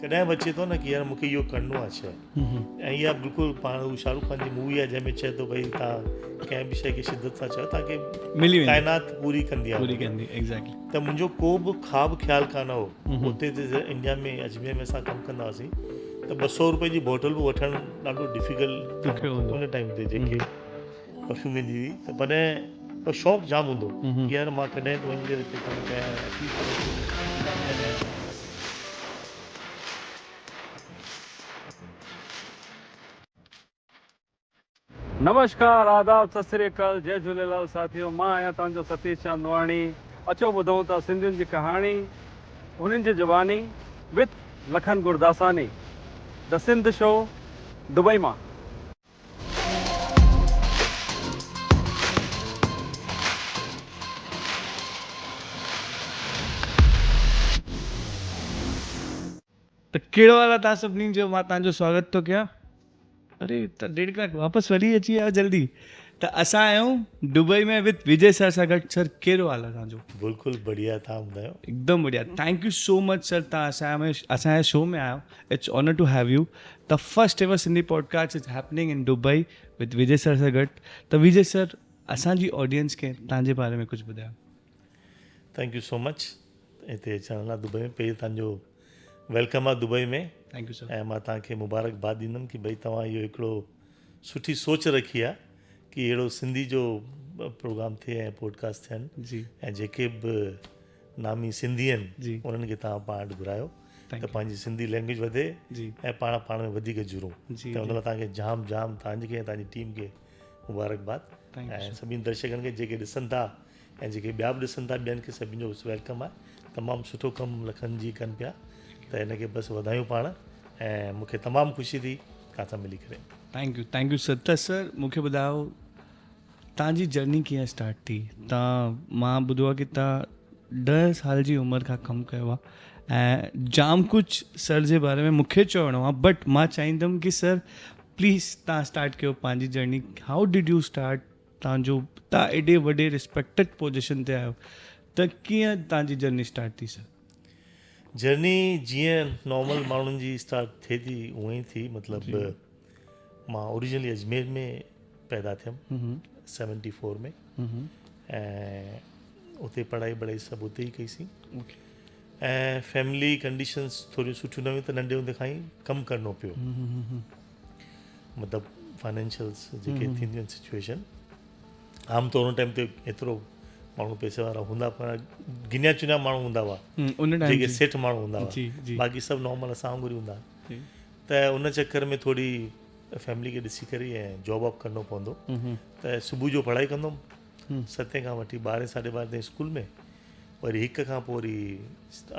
कॾहिं बि अचे थो न की यार मूंखे इहो करिणो आहे शइ ऐं इहा बिल्कुलु पाण हू शाहरुख़ खान जी मूवी आहे जंहिंमें चए थो भई तव्हां कंहिं बि शइ खे शिद्दत सां चयो तव्हांखे मिली वेंदी काइनात पूरी कंदी आहे पूरी हुनखे। कंदी एग्जैक्टली। त मुंहिंजो को बि ख़्वाबु ख़्यालु कान हो उते ते इंडिया में अजमेर में असां कमु कंदा हुआसीं त 200 रुपए जी बॉटल बि वठणु ॾाढो डिफिकल्ट ॾुखियो हूंदो। उन टाइम ते जेके परफ्यूम जी हुई त पर शौक़ु जाम हूंदो की यार मां कॾहिं वञी करे हिते कमु कयां नमस्कार, आदाब, सत श्री अकाल, जय झूलेलाल साथियों। मां आहियां तव्हांजो सतीश चांदवाणी। अचो ॿुधूं था सिंधियुनि जी कहाणी उन्हनि जी ज़ुबानी with Lakhan Gurdasani. The Sindh show Dubai मां। त कहिड़ो हाल आहे तव्हां सभिनी जो? मां तव्हांजो स्वागत थो कयां। अरे त 1.5 कलाक वापसि वरी अची विया जल्दी। त असां आहियूं दुबई में विद विजय सर सां गॾु। सर कहिड़ो हाल आहे तव्हांजो? बिल्कुलु बढ़िया, तव्हां ॿुधायो? एकदम बढ़िया। Thank you so much sir, तव्हां असांजे शो में आयो। It's honour to have you. The first ever Sindhi podcast is happening in Dubai with Vijay sir सां गॾु। त विजय सर, असांजी ऑडियंस खे तव्हांजे बारे में कुझु ॿुधायो। थैंक यू सो मच हिते अचण लाइ दुबई में। पहिरीं तव्हांजो वेलकम आहे दुबई में थैंक यू सर। ऐं मां तव्हांखे मुबारकबाद ॾींदुमि कि भई तव्हां इहो हिकिड़ो सुठी सोच रखी आहे कि अहिड़ो सिंधी जो प्रोग्राम थिए ऐं पॉडकास्ट थियनि जी ऐं जेके बि नामी सिंधी जी। आहिनि उन्हनि खे तव्हां पाण वटि घुरायो Thank त you. पंहिंजी सिंधी लैंग्वेज वधे जी ऐं पाण में वधीक जुड़ूं। जी त हुन लाइ तव्हांखे जाम तव्हांखे ऐं तव्हांजी टीम खे मुबारकबाद। Thank you, ऐं sir. सभिनी दर्शकनि खे जेके ॾिसनि था ऐं जेके ॿिया बि ॾिसनि था ॿियनि खे सभिनी जो वेलकम आहे। तमामु सुठो कमु लखन जी कनि पिया त हिनखे बसि वधायूं पाण ऐं मूंखे तमामु ख़ुशी थी तव्हां सां मिली करे। Thank you sir. त सर मूंखे ॿुधायो तव्हांजी जर्नी कीअं स्टार्ट थी? मां ॿुधो आहे की तव्हां 10 साल जी उमिरि खां कमु कयो आहे ऐं जाम कुझु सर जे बारे में मूंखे चवणो आहे, बट मां चाहींदुमि कि सर प्लीज़ तव्हां स्टार्ट कयो पंहिंजी journey. How did you start? तव्हां एॾे वॾे रिस्पेक्टेड पोजीशन ते आहियो त कीअं तव्हांजी जर्नी स्टार्ट थी सर? जर्नी जीअं नॉर्मल माण्हुनि जी स्टार्ट थिए थी उअं ई थी। मतिलबु मां ओरिजिनली अजमेर में पैदा थियुमि 74 में ऐं उते पढ़ाई सभु उते ई कईसीं ऐं फैमिली कंडीशंस थोड़ियूं सुठियूं न हुयूं त नंढे हूंदे खां ई कमु करिणो पियो। मतिलबु फाइनेंशियल्स जेके थींदियूं आहिनि सिचुएशन, आमतौर हुन टाइम ते एतिरो माण्हू पैसे वारा हूंदा पर गिनिया चुनिया माण्हू हूंदा हुआ जेके सेठ माण्हू हूंदा हुआ। बाक़ी सभु नॉर्मल असां वांगुरु हूंदा। त उन चक्कर में थोरी फैमिली खे ॾिसी करे ऐं जॉब वॉब करिणो पवंदो। त सुबुह जो पढ़ाई कंदुमि 7 खां वठी 12 साढे 12 ताईं स्कूल में, वरी 1 खां पोइ वरी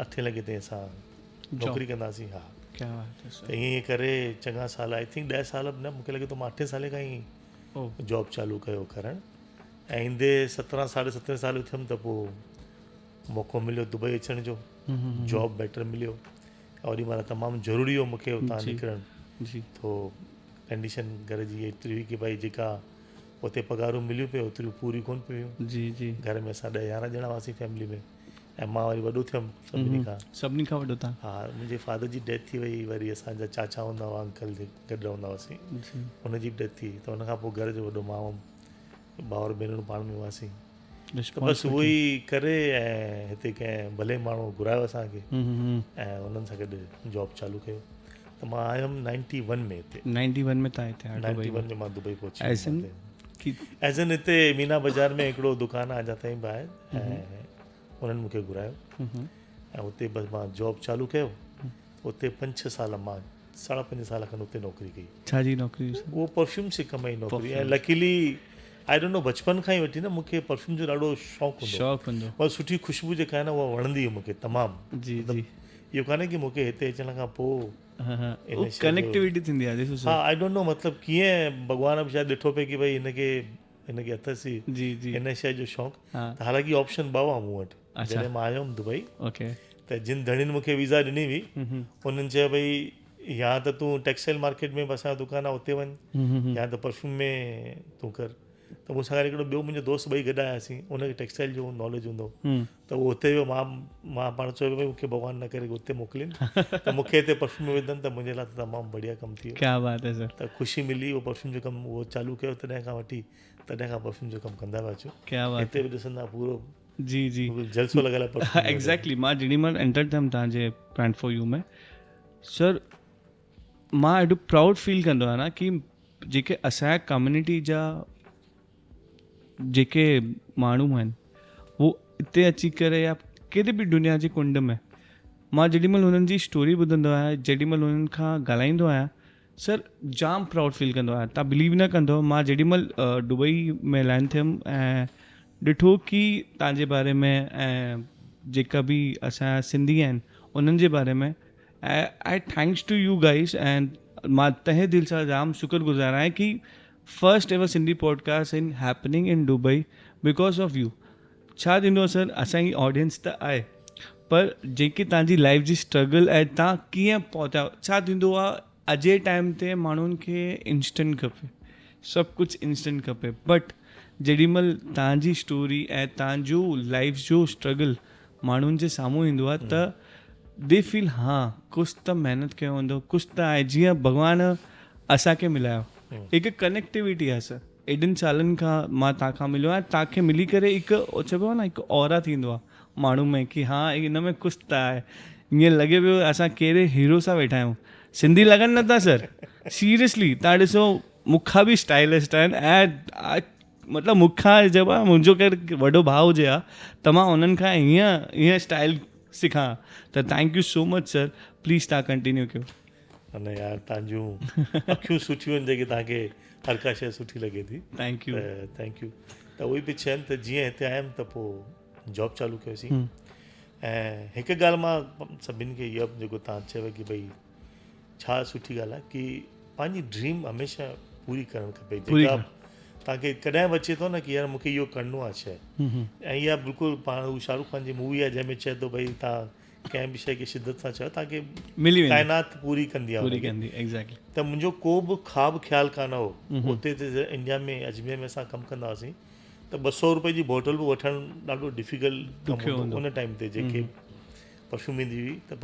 8 लॻे ताईं असां नौकिरी कंदासीं। हा, त ईअं करे चङा साल, आई थिंक 10 साल बि न, मूंखे लॻे थो मां 8 साले खां ई जॉब चालू कयो करणु ऐं ईंदे 17 साढे 17 साल जो थियुमि त पोइ मौक़ो मिलियो दुबई अचण जो। जॉब बेटर मिलियो और ओॾी महिल तमामु ज़रूरी हो मूंखे उतां निकिरणु। तो कंडीशन घर जी एतिरी हुई की भई जेका उते पघारूं मिलियूं पियूं ओतिरियूं पूरियूं कोन पियूं। घर में असां 10-11 ॼणा हुआसीं फैमिली में ऐं मां वरी वॾो थियुमि सभिनी खां वॾो था। हा, मुंहिंजे फादर जी डेथ थी वई, वरी असांजा चाचा हूंदा हुआ, अंकल गॾु रहंदा हुआसीं, हुनजी बि डेथ थी। त हुनखां पोइ घर जो वॾो मां भाउर भेनरूं पाण में हुआसीं। त बसि उहो ई करे ऐं हिते कंहिं भले माण्हू घुरायो असांखे ऐं उन्हनि सां गॾु जॉब चालू कयो। त मां आयुमि 91 में हिते। 91 में तव्हां हिते आया? 91 में मां दुबई पहुची वियुमि। एज़ एन हिते मीना बाज़ार में हिकिड़ो दुकानु आहे जाते ॿाहिरि ऐं उन्हनि मूंखे घुरायो ऐं उते बसि मां जॉब चालू कयो। उते 5-6 साल मां 5.5 साल खनि उते नौकिरी कई। छा जी नौकिरी? उहो परफ्यूम से कमाई नौकिरी ऐं लकीली आई डोंट नो बचपन खां ई वठी न मूंखे परफ्यूम जो ॾाढो शौक़ु हूंदो। पर सुठी ख़ुशबू जेका आहे न उहा वणंदी हुई मूंखे तमामु। जी जी। इहो कान्हे की मूंखे हिते अचण खां पोइ कनेक्टिविटी थींदी आहे। हा, आई डोंट नो मतिलबु कीअं भॻवान बि शायदि ॾिठो पिए की भई हिनखे अथसि हिन शइ जो शौक़ु। त हालांकि ऑप्शन 2 हुआ मूं वटि जॾहिं मां आयो हुउमि दुबई। त जिन धणियुनि मूंखे वीज़ा ॾिनी हुई उन्हनि चयो भई या त तूं टेक्सटाइल मार्केट में बि असांजो दुकानु आहे उते वञु या त परफ्यूम में तूं कर। त मूंसां गॾु हिकिड़ो ॿियो मुंहिंजो दोस्त ॿई गॾु आयासीं, उनखे टेक्सटाइल जो नॉलेज हूंदो, त उहो हुते वियो, मां पाण चयो भई मूंखे भॻवानु न करे हुते मोकिलिनि त मूंखे हिते परफ्यूम में विधनि त मुंहिंजे लाइ त तमामु बढ़िया कमु थी वियो। क्या बात है सर। त ख़ुशी मिली, उहो परफ्यूम जो कमु उहो चालू कयो, तॾहिं खां वठी तॾहिं खां परफ्यूम जो कमु कंदा पिया अचूं। क्या बात हिते बि ॾिसंदा पूरो जी जी जलसो लॻियल आहे परफ्यूम। एग्जैक्टली, मां जेॾी महिल एंटर थियमि तव्हांजे ब्रांड फॉर यू में सर, मां एॾो प्राउड फील कंदो आहियां न कि जेके असांजा कम्युनिटी जा जेके माण्हू आहिनि उहो हिते अची करे या कहिड़े बि दुनिया जे कुंड में, मां जेॾी महिल हुननि जी स्टोरी ॿुधंदो आहियां, जेॾी महिल हुननि खां ॻाल्हाईंदो आहियां सर, जाम प्राउड फील कंदो आहियां। तव्हां बिलीव न कंदो, मां जेॾी महिल दुबई में लैंड थियुमि ऐं ॾिठो कि तव्हांजे बारे में ऐं जेका बि असांजा सिंधी आहिनि उन्हनि जे बारे में, I thanks to you guys, and मां तहे दिल सां जाम शुक्रगुज़ार आहियां कि first ever Sindhi podcast in happening in Dubai because of you. छा थींदो सर, असांजी ऑडियंस त आहे, पर जेकी तव्हांजी लाइफ जी स्ट्रगल ऐं तव्हां कीअं पहुता, छा थींदो आहे अॼु जे टाइम ते माण्हुनि खे इंस्टेंट खपे, सभु कुझु इंस्टेंट खपे, बट जेॾी महिल तव्हांजी स्टोरी ऐं तव्हांजो लाइफ जो स्ट्रगल माण्हुनि जे साम्हूं ईंदो आहे त दे फील हा कुझु त महिनत कयो हूंदो, कुझु त आहे, जीअं भॻवानु असांखे मिलायो, हिकु कनेक्टिविटी आहे सर। एॾनि सालनि खां मां तव्हांखां मिलियो आहियां, तव्हांखे मिली करे हिकु चइबो आहे न, हिकु ऑरा थींदो आहे माण्हू में कि हा हिन में कुझु त आहे, ईअं लॻे पियो असां कहिड़े हीरो सां वेठा आहियूं। सिंधी लॻनि नथा सर, सीरियसली तव्हां ॾिसो मूंखां बि स्टाइलिस्ट आहिनि, ऐं मतिलबु मूंखां जब मुंहिंजो केरु वॾो भाउ हुजे हा त मां उन्हनि खां हीअं स्टाइल सिखां, त thank you so much sir, please तव्हां कंटिन्यू कयो। न यार, तव्हांजूं अखियूं सुठियूं आहिनि जेके तव्हांखे हर का शइ सुठी लॻे थी। Thank you thank you. त उहे बि चयनि त जीअं हिते आयुमि त पोइ जॉब चालू कयोसीं, ऐं हिकु ॻाल्हि मां सभिनि खे इहा जेको तव्हां चयो कि भई छा सुठी ॻाल्हि आहे कि पंहिंजी ड्रीम हमेशह पूरी करणु खपे, जेका तव्हांखे कॾहिं बि अचे थो न कि यार मूंखे इहो करिणो आहे शइ, ऐं इहा बिल्कुलु पाण हू शाहरुख़ खान जी मूवी आहे जंहिंमें चए थो भई तव्हां कंहिं बि शइ खे शिद्दत सां चयो तव्हांखे मिली काइनात पूरी कंदी आहे। एग्जैक्टली। त मुंहिंजो को बि ख़्वाबु ख़्यालु कान हो, हुते त इंडिया में अजमेर में असां कमु कंदा हुआसीं त 200 रुपए जी बोटल बि वठणु ॾाढो डिफिकल्ट कमु हूंदो उन टाइम ते, जेके परफ्यूम ईंदी हुई, त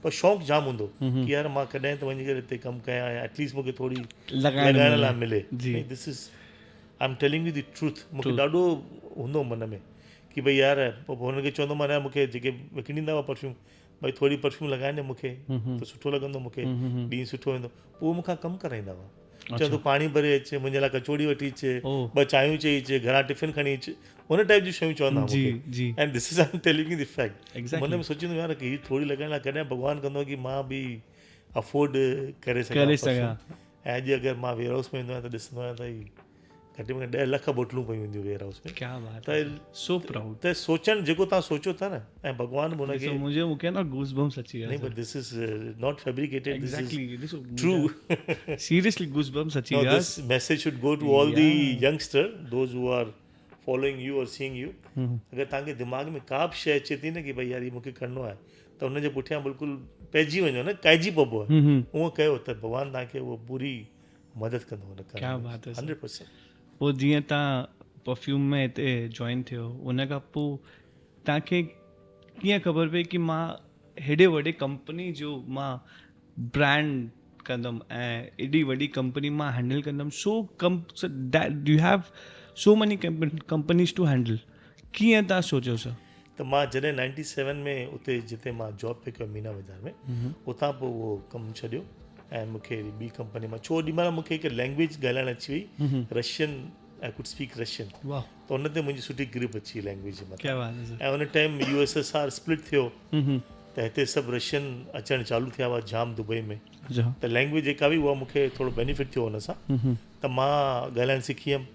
पर शौक़ु जाम हूंदो कि यार मां कॾहिं त वञी करे हिते कमु कयां, एटलीस्ट मूंखे थोरी लॻाइण लाइ मिले। This is I am telling you the truth. मूंखे ॾाढो हूंदो मन में कि भई यार, पोइ हुनखे चवंदो मां न, मूंखे जेके विकिणींदा हुआ परफ्यूम, भई थोरी परफ्यूम लॻाइनि मूंखे त सुठो लॻंदो, मूंखे ॾींहुं सुठो वेंदो। पोइ मूंखां कमु कराईंदा हुआ, चवंदो पाणी भरे अचे, मुंहिंजे लाइ कचौड़ी वठी अचे, 2 चांहियूं चई अचे, घरां टिफ़िन खणी अचे, हुन टाइप जी शयूं चवंदा हुआ मूंखे। And this is I am telling you the fact. मन में सोचींदो यार कि हीअ थोरी लॻाइण लाइ कॾहिं भॻवानु कंदो कि मां बि अफोर्ड करे सघां। ऐं अॼु अगरि मां वेयर हाउस में वेंदो आहियां त ॾिसंदो आहियां त घटि में घटि 10 लख बोटलूं पयूं हूंदियूं वेयर हाउस में। क्या बात है, सो प्राउड। त सोचणु जेको तव्हां सोचो था न, ऐं भॻवानु हुनखे, मूंखे ना गूस बम्स अची विया। नहीं, but this is not fabricated. Exactly. This is true. Seriously, goosebumps achi No, this message should go to all the youngster, those who are following you or seeing you. अगर तव्हांखे दिमाग़ में का बि शइ अचे थी न कि भई यार मूंखे करिणो आहे, त हुनजे पुठियां बिल्कुलु पइजी वञो न, काइजी पइबो आहे, उहो कयो त भॻवानु तव्हांखे उहो पूरी मदद कंदो हुन करण। क्या बात है, 100%। पोइ जीअं तव्हां परफ्यूम में हिते जॉइन थियो, उन खां पोइ तव्हांखे कीअं ख़बर पई कि मां हेॾे वॾे कंपनी जो मां ब्रांड कंदुमि ऐं एॾी वॾी कंपनी मां हैंडल कंदुमि? You have so many companies to handle, कीअं तव्हां सोचियो सर? त मां जॾहिं 97 में उते जिते मां जॉब पे कयो मीना बाज़ार में, उतां पोइ उहो कमु छॾियो ऐं मूंखे ॿी कंपनी मां, छो ओॾी महिल मूंखे हिकु लैंग्वेज ॻाल्हाइणु अची वई, Russian, I could speak Russian, त हुन ते मुंहिंजी सुठी ग्रिप अची लैंग्वेज में। ऐं उन टाइम USSR स्प्लिट थियो त हिते सभु रशियन अचणु चालू थिया हुआ जाम दुबई में, त लैंग्वेज जेका बि उहा मूंखे थोरो बेनिफिट थियो हुन सां, त मां ॻाल्हाइणु सिखी वियुमि।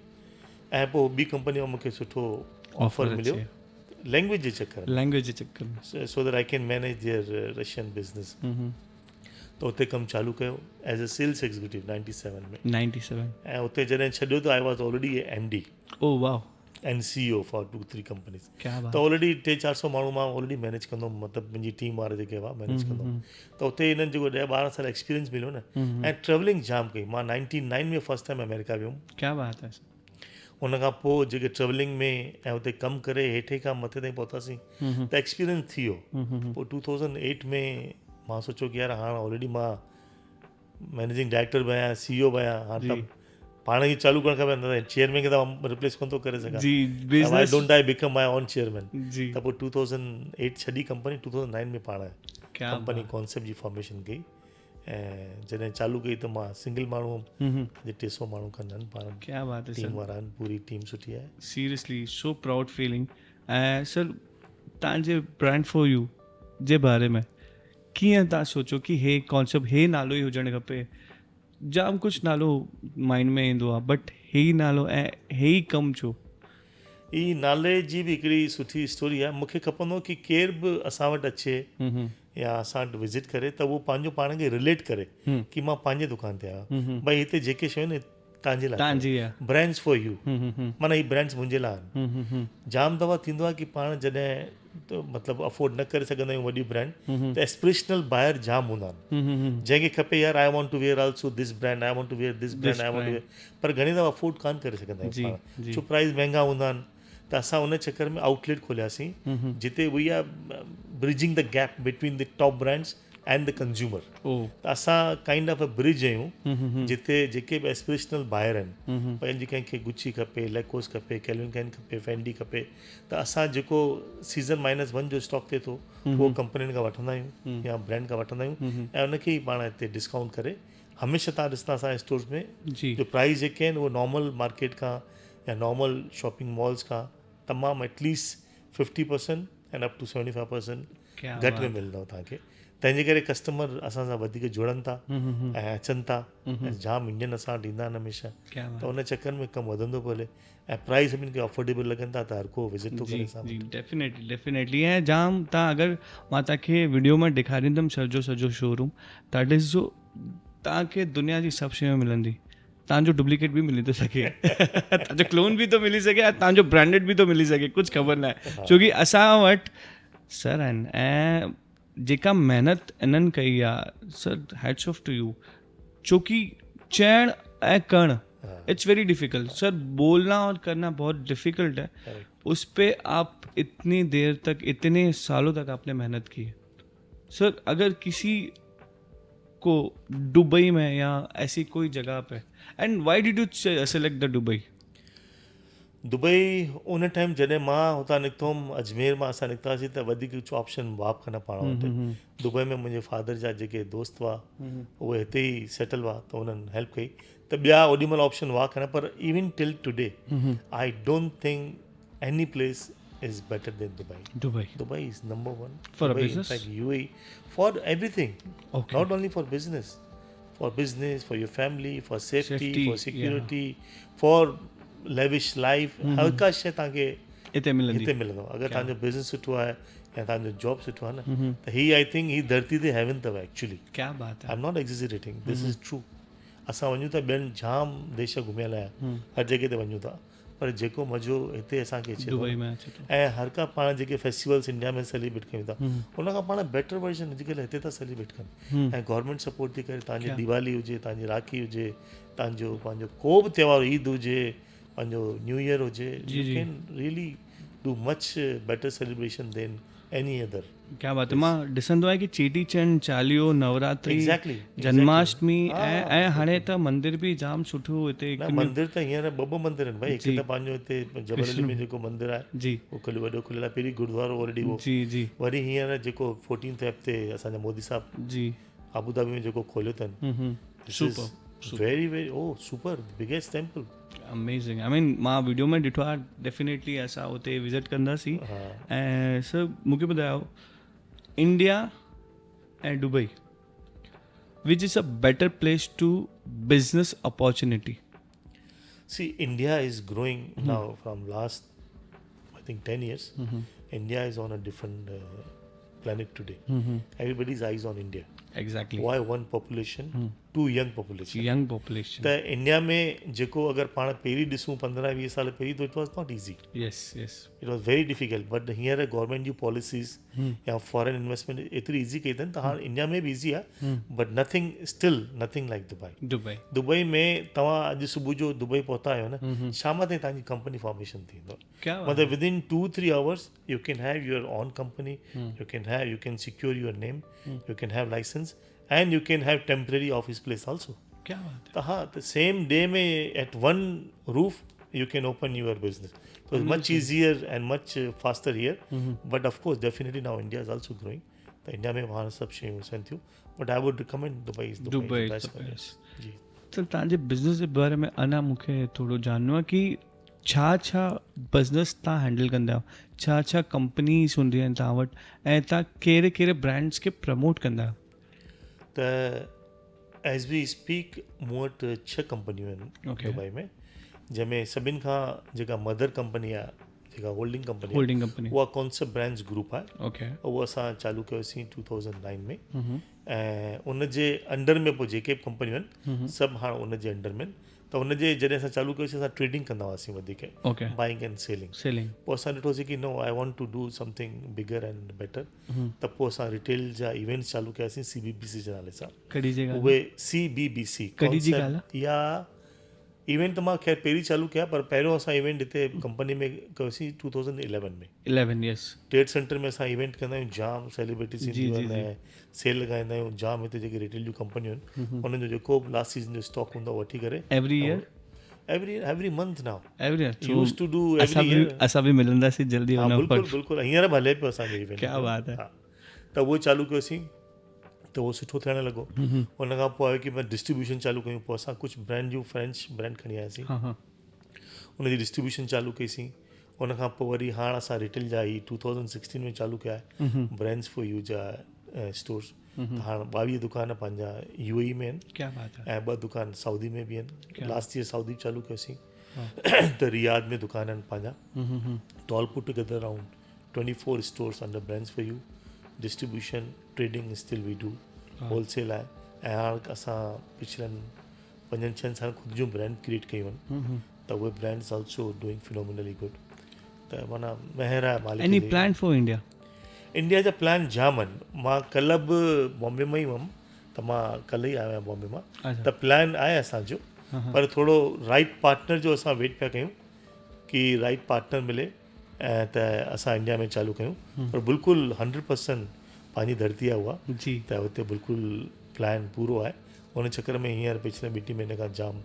ऐं पोइ ॿी कंपनी में मूंखे सुठो ऑफर मिलियो लैंग्वेज जे चक्कर में, so that I can manage there Russian business. त उते कमु चालू कयो एज अ सेल्स एग्जीक्यूटिव 97 में। 97 ऐं उते जॾहिं छॾियो त I was already MD and CEO for 2-3 companies. त ऑलरेडी 300-400 माण्हू मां ऑलरेडी मैनेज कंदो हुउमि, मतिलबु मुंहिंजी टीम वारा जेके हुआ मैनेज कंदो हुउमि। त उते हिननि जेको 10-12 साल एक्सपीरियंस मिलियो न, ऐं ट्रेवलिंग जाम कई। मां 99 में फर्स्ट टाइम अमेरिका वियुमि। क्या बात है। उन खां पोइ जेके ट्रेवलिंग में ऐं हुते कमु करे हेठे खां मथे ताईं पहुतासीं त एक्सपीरियंस थी वियो। पोइ 2008 में मां सोचियो कि यार हाणे ऑलरेडी मां मैनेजिंग डायरेक्टर बि आहियां, CEO बि आहियां, हाणे त पाण खे चालू करणु खपे, न चेयरमैन खे त रिप्लेस कोन थो करे सघां। Why don't I become my own chairman. त पोइ 2008 छॾी कंपनी, 2009 में पाण कंपनी कॉन्सेप्ट जी फॉर्मेशन कई ऐं जॾहिं चालू कई त मां सिंगल माण्हू हुउमि, अॼु 300 माण्हू कंदा आहिनि पाण। क्या बात है टीम वारा आहिनि, पूरी टीम सुठी आहे। Seriously so proud feeling. ऐं सर तव्हांजे ब्रांड फॉर यू जे बारे में कीअं तव्हां सोचो कि हे कॉन्सेप्ट, हे नालो ई हुजणु खपे? जाम कुझु नालो माइंड में ईंदो आहे, बट हे ई नालो ऐं हे ई कमु छो? ई नाले जी बि हिकिड़ी सुठी स्टोरी आहे। मूंखे खपंदो कि केर बि असां वटि अचे या असां वटि विज़िट करे त उहो पंहिंजो पाण खे रिलेट करे कि मां पंहिंजे दुकान ते आहियां, भई हिते जेके शयूं आहिनि तव्हांजे लाइ, ब्रांड्स फॉर यू, माना ही ब्रांड्स मुंहिंजे लाइ आहिनि। जाम दफ़ा थींदो आहे कि पाण जॾहिं मतिलबु अफोर्ड न करे सघंदा आहियूं वॾी ब्रांड, त एस्पिरेशनल बायर जाम हूंदा आहिनि जंहिंखे खपे यार I want to wear also this brand, I want to wear this brand, I want to wear, पर घणी दफ़ा अफोर्ड कान करे सघंदा आहियूं पाण, छो प्राइस महांगा हूंदा आहिनि। त असां उन चक्कर में आउटलेट खोलियासीं जिते we are bridging the gap between the top brands and the consumer. त असां काइंड ऑफ अ ब्रिज आहियूं जिते जेके बि एस्पिरेशनल बायर आहिनि, पंहिंजी कंहिंखे गुची खपे, लेकोस खपे, कैल्विन क्लाइन खपे, फेंडी खपे, त असां जेको सीज़न -1 जो स्टॉक थिए थो उहो कंपनियुनि खां वठंदा आहियूं या ब्रांड खां वठंदा आहियूं ऐं उनखे ई पाण हिते डिस्काउंट करे, हमेशह तव्हां ॾिसंदा असांजे स्टोर्स में जो प्राइस जेके आहिनि उहे नॉर्मल मार्केट खां या नॉर्मल शॉपिंग मॉल्स खां तमामु एटलीस्ट 50% एंड अप टू 75% घटि में मिलंदव तव्हांखे। तंहिंजे करे कस्टमर असां सां वधीक जुड़नि था ऐं अचनि था ऐं जाम इंडियन असां वटि ईंदा आहिनि हमेशह, त उन चक्कर में कमु वधंदो पियो हले ऐं प्राइस सभिनि खे अफोर्डेबल लॻनि था, त हर को विज़िट थो करे असां वटि। डेफिनेटली ऐं जाम तव्हां अगरि मां तव्हांखे वीडियो में ॾेखारींदुमि सॼो शोरूम, तव्हां ॾिसजो तव्हांखे दुनिया जी सभु शयूं मिलंदी, तव्हांजो डुप्लीकेट बि मिली थो सघे, तव्हांजो क्लोन बि थो मिली सघे ऐं तव्हांजो ब्रांडेड बि थो मिली सघे, कुझु ख़बर न आहे, छोकी असां वटि सर आहिनि ऐं जेका महिनत इन्हनि कई आहे sir, hats off to you. छोकी चयण ऐं करण इट्स वेरी डिफ़िकल्ट सर, बोलना और करना बहुत डिफ़िकल्ट है, उस पे आप इतनी देर तक, इतने सालों तक आपने मेहनत की है सर। अगर किसी को दुबई में या ऐसी कोई जगह पे, and why did you select the Dubai? Dubai उन टाइम जॾहिं मां हुतां निकितुमि, अजमेर मां असां निकितासीं त वधीक कुझु ऑप्शन वाप खां न पाण वटि। दुबई में मुंहिंजे फादर जा जेके दोस्त हुआ उहे हिते ई सेटल हुआ, त उन्हनि हेल्प कई, त ॿिया ओॾीमहिल ऑप्शन हुआ कान, पर even till today I don't think any place is better than Dubai. Dubai is number one. For Dubai, a business? in fact, UAE, for everything. Okay. Not only for business, for your family, for safety, for security, for lavish life. हर का शइ तव्हांखे हिते मिलंदो। अगरि तव्हांजो business सुठो आहे या तव्हांजो जॉब सुठो आहे न, त ही आई थिंक ही धरती ते हेवन अथव एक्चुअली। क्या बात है। I am not exaggerating, this is true. असां वञूं था ॿियनि जाम देश घुमियल आहियां, हर जॻह ते वञूं था, पर जेको मज़ो हिते असांखे अचे थो ऐं हर का पाण जेके फेस्टिवल्स इंडिया में सेलिब्रेट कयूं था उन खां पाण बेटर वर्जन अॼुकल्ह हिते था सेलिब्रेट कनि ऐं गवर्नमेंट सपोर्ट थी करे। तव्हांजी दिवाली हुजे, तव्हांजी राखी हुजे, तव्हांजो पंहिंजो को बि त्योहार, ईद हुजे, पंहिंजो न्यू ईयर हुजे, you can really do much better celebration than any other. क्या बात है। मां ॾिसंदो आहे कि चेटी चंड, चालीहो, नवरात्रि, जन्माष्टमी ऐं हाणे त मंदिर बि जाम सुठो हिते। मंदिर त हींअर ॿ मंदिर आहिनि भाई, हिकु त पंहिंजो हिते जबल अली में जेको मंदिर आहे जी उहो वॾो खुलियल आहे, पहिरीं गुरुद्वारो ऑलरेडी हो जी, वरी हींअर जेको 14 फेब ते असांजा मोदी साहब जी आबूधाबी में जेको खोलियो अथनि, very very super biggest temple, amazing. I mean मां वीडियो में ॾिठो आहे, डेफिनेटली असां हुते विज़िट कंदासीं। ऐं सर मूंखे ॿुधायो, India and Dubai, which is a better place to business opportunity? See, India is growing now from last, I think 10 years. India is on a different planet today. Everybody's eyes on India. Exactly. Why? One, population. Two young population. Young population. त India में जेको अगरि पाण पहिरीं ॾिसूं 15-20 साल पहिरीं त it was not easy. Yes yes. It was very difficult. But हींअर गवर्नमेंट जूं पॉलिसीज़ या फॉरेन इन्वेस्टमेंट एतिरी ईज़ी कई अथनि त हाणे इंडिया में बि ईज़ी आहे. But nothing like Dubai. Dubai में तव्हां अॼु सुबुह जो दुबई पहुता आहियो न, शाम ताईं तव्हांजी कंपनी फॉर्मेशन थींदो. मतलब within 2-3 hours you can have your own company. You can secure your name. You can have license and you can have temporary office place also. क्या बात है. तो हाँ, the same day में at one roof you can open your business. So it's much easier and much faster here. But of course definitely now India is also growing. तो India में वहाँ सब शयूं सन थियूं. But I would recommend Dubai is the best for us. जी. त तव्हांजे business जे बारे में अञा मूंखे थोरो जानणो आहे कि छा बिज़नेस तव्हां हैंडल कंदा आहियो, छा कंपनीज़ हूंदियूं आहिनि तव्हां वटि, ऐं तव्हां कहिड़े ब्रांड्स खे प्रमोट कंदा आहियो. त एज़ वी स्पीक मूं वटि 6 कंपनियूं आहिनि दुबई में, जंहिंमें सभिनि खां जेका मदर कंपनी आहे, जेका होल्डिंग कंपनी, उहा कॉन्सेप्ट ब्रांड्स ग्रुप आहे. उहो असां चालू कयोसीं 2009 में. ऐं उनजे अंडर में पोइ जेके बि कंपनियूं आहिनि सभु हाणे उनजे अंडर में. त हुनजे जॾहिं असां चालू कयोसीं असां ट्रेडिंग कंदा हुआसीं वधीक, बाइंग एंड सेलिंग. पोइ असां ॾिठोसीं कि no, I want to do something bigger and better. त पोइ असां रिटेल जा इवेंट्स चालू कयासीं CBBC जे नाले सां. उहे CBBC या इवेंट मां ख़ैर पहिरीं चालू कया, पर पहिरियों असां इवेंट हिते कंपनी में कयोसीं 2011 में. 11 यस. ट्रेड सेंटर में असां इवेंट कंदा आहियूं, जाम सेलिब्रिटीज़ ईंदियूं आहिनि ऐं सेल लॻाईंदा आहियूं. जाम हिते जेके रिटेल जूं कंपनियूं आहिनि उन्हनि जो जेको बि लास्ट सीज़न जो स्टॉक हूंदो आहे वठी करे every month now. Used to do every year. असां बि मिलंदासीं जल्दी. बिल्कुलु हींअर बि हले पियो असांजो इवेंट. क्या बात है. त उहो चालू कयोसीं त उहो सुठो थियण लॻो. उन खां पोइ आहे कि मां डिस्ट्रीब्यूशन चालू कयूं. पोइ असां कुझु ब्रांड जूं फ्रेंच ब्रांड खणी आयासीं, उनजी डिस्ट्रीब्यूशन चालू कईसीं. उन खां पोइ वरी हाणे असां रिटेल जा ई 2016 में चालू कया आहे ब्रांड्स फॉर यू जा स्टोर्स. हाणे 22 दुकान पंहिंजा UAE में आहिनि. क्या बात है. ऐं 2 दुकान सऊदी में बि आहिनि. लास्ट ईयर सऊदी चालू कयोसीं. त रियाद में दुकान आहिनि पंहिंजा. तो all put together around 24 stores under brands for you. Distribution, trading still we do, wholesale आहे. ऐं हाणे असां पिछलनि 5-6 साल ख़ुदि जूं ब्रांड क्रिएट कयूं आहिनि. त उहे brands also doing phenomenally good. त माना महिर आहे मालिक. Any plan for India? India जा प्लान जाम आहिनि. मां कल्ह बि बॉम्बे में ई हुअमि, त मां कल्ह ई आयो आहियां बॉम्बे मां. त प्लान आहे असांजो, पर थोरो राइट पार्टनर जो असां वेट पिया कयूं कि राइट पार्टनर मिले ऐं त असां इंडिया में चालू कयूं. पर बिल्कुलु 100% पंहिंजी धरती आहे उहा. त हुते बिल्कुलु प्लान पूरो आहे. उन चक्कर में हींअर पिछले 2 महीने खां जाम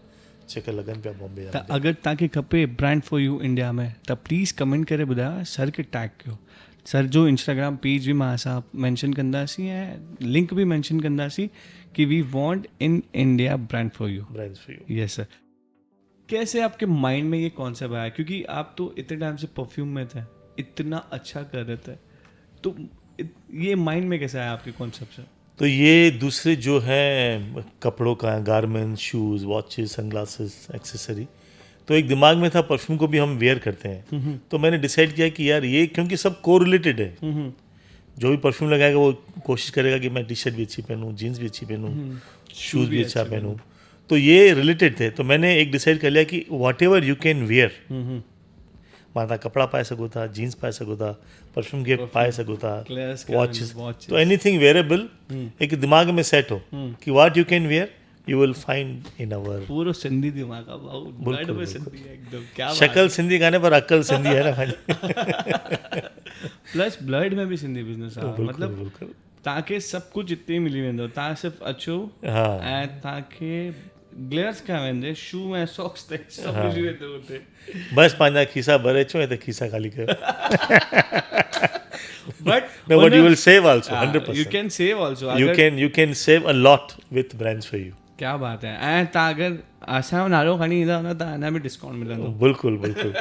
चक्कर लॻनि पिया बॉम्बे जा. त अगरि तव्हांखे खपे ब्रांड फॉर यू इंडिया में त प्लीज़ कमेंट करे ॿुधायो. सर खे टैग कयो. सर जो इंस्टाग्राम पेज भी मां असां मैंशन कंदासीं ऐं लिंक भी मैंशन कंदासीं कि we want in India brand for you. Yes sir. कैसे आपके माइंड में ये कॉन्सेप्ट आया? क्योंकि आप तो इतने टाइम से परफ्यूम में थे, इतना अच्छा कर रहे थे, तो ये माइंड में कैसे आया आपके कॉन्सेप्ट से? तो ये दूसरे जो हैं कपड़ों का, garments, shoes, watches, sunglasses, accessory, तो एक दिमाग में था परफ्यूम को भी हम वेयर करते हैं. तो मैंने डिसाइड किया कि यार ये, क्योंकि सब को रिलेटेड है. जो भी परफ्यूम लगाएगा वो कोशिश करेगा कि मैं टी शर्ट भी अच्छी पहनूं, जीन्स भी अच्छी पहनूं, शूज़ भी अच्छा पहनूं. तो ये रिलेटेड थे. तो मैंने एक डिसाइड कर लिया कि what ever you can where, मां तव्हां कपिड़ा पाए सघो था, जीन्स पाए सघो था, परफ्यूम खे पाए सघो था, वॉचिस, तो एनीथिंग वेयरेबल एक दिमाग में सेट हो कि what you can where you will find in our. पूरा सिंधी दिमाग है, ब्लड में सिंधी है एकदम. क्या शक्ल सिंधी काने पर अक्ल सिंधी है ना. प्लस ब्लड में भी सिंधी बिजनेस आहे. मतलब तव्हांखे सभु कुझु हिते ई मिली वेंदो. तव्हां सिर्फ़ु अचो ऐं तव्हांखे ग्लेयर्स खां वेंदे शू ऐं सॉक्स ते सभु मिली वेंदो हुते. बसि पंहिंजा खीसा भरे अचो ऐं त खीसा ख़ाली कयो. But no, but you will save also 100%. You can save also. You can save a lot with brands for you. क्या बात है. ऐं तव्हां अगरि असांजो नालो खणी ईंदा न त अञा बि डिस्काउंट मिलंदो. बिल्कुलु बिल्कुलु.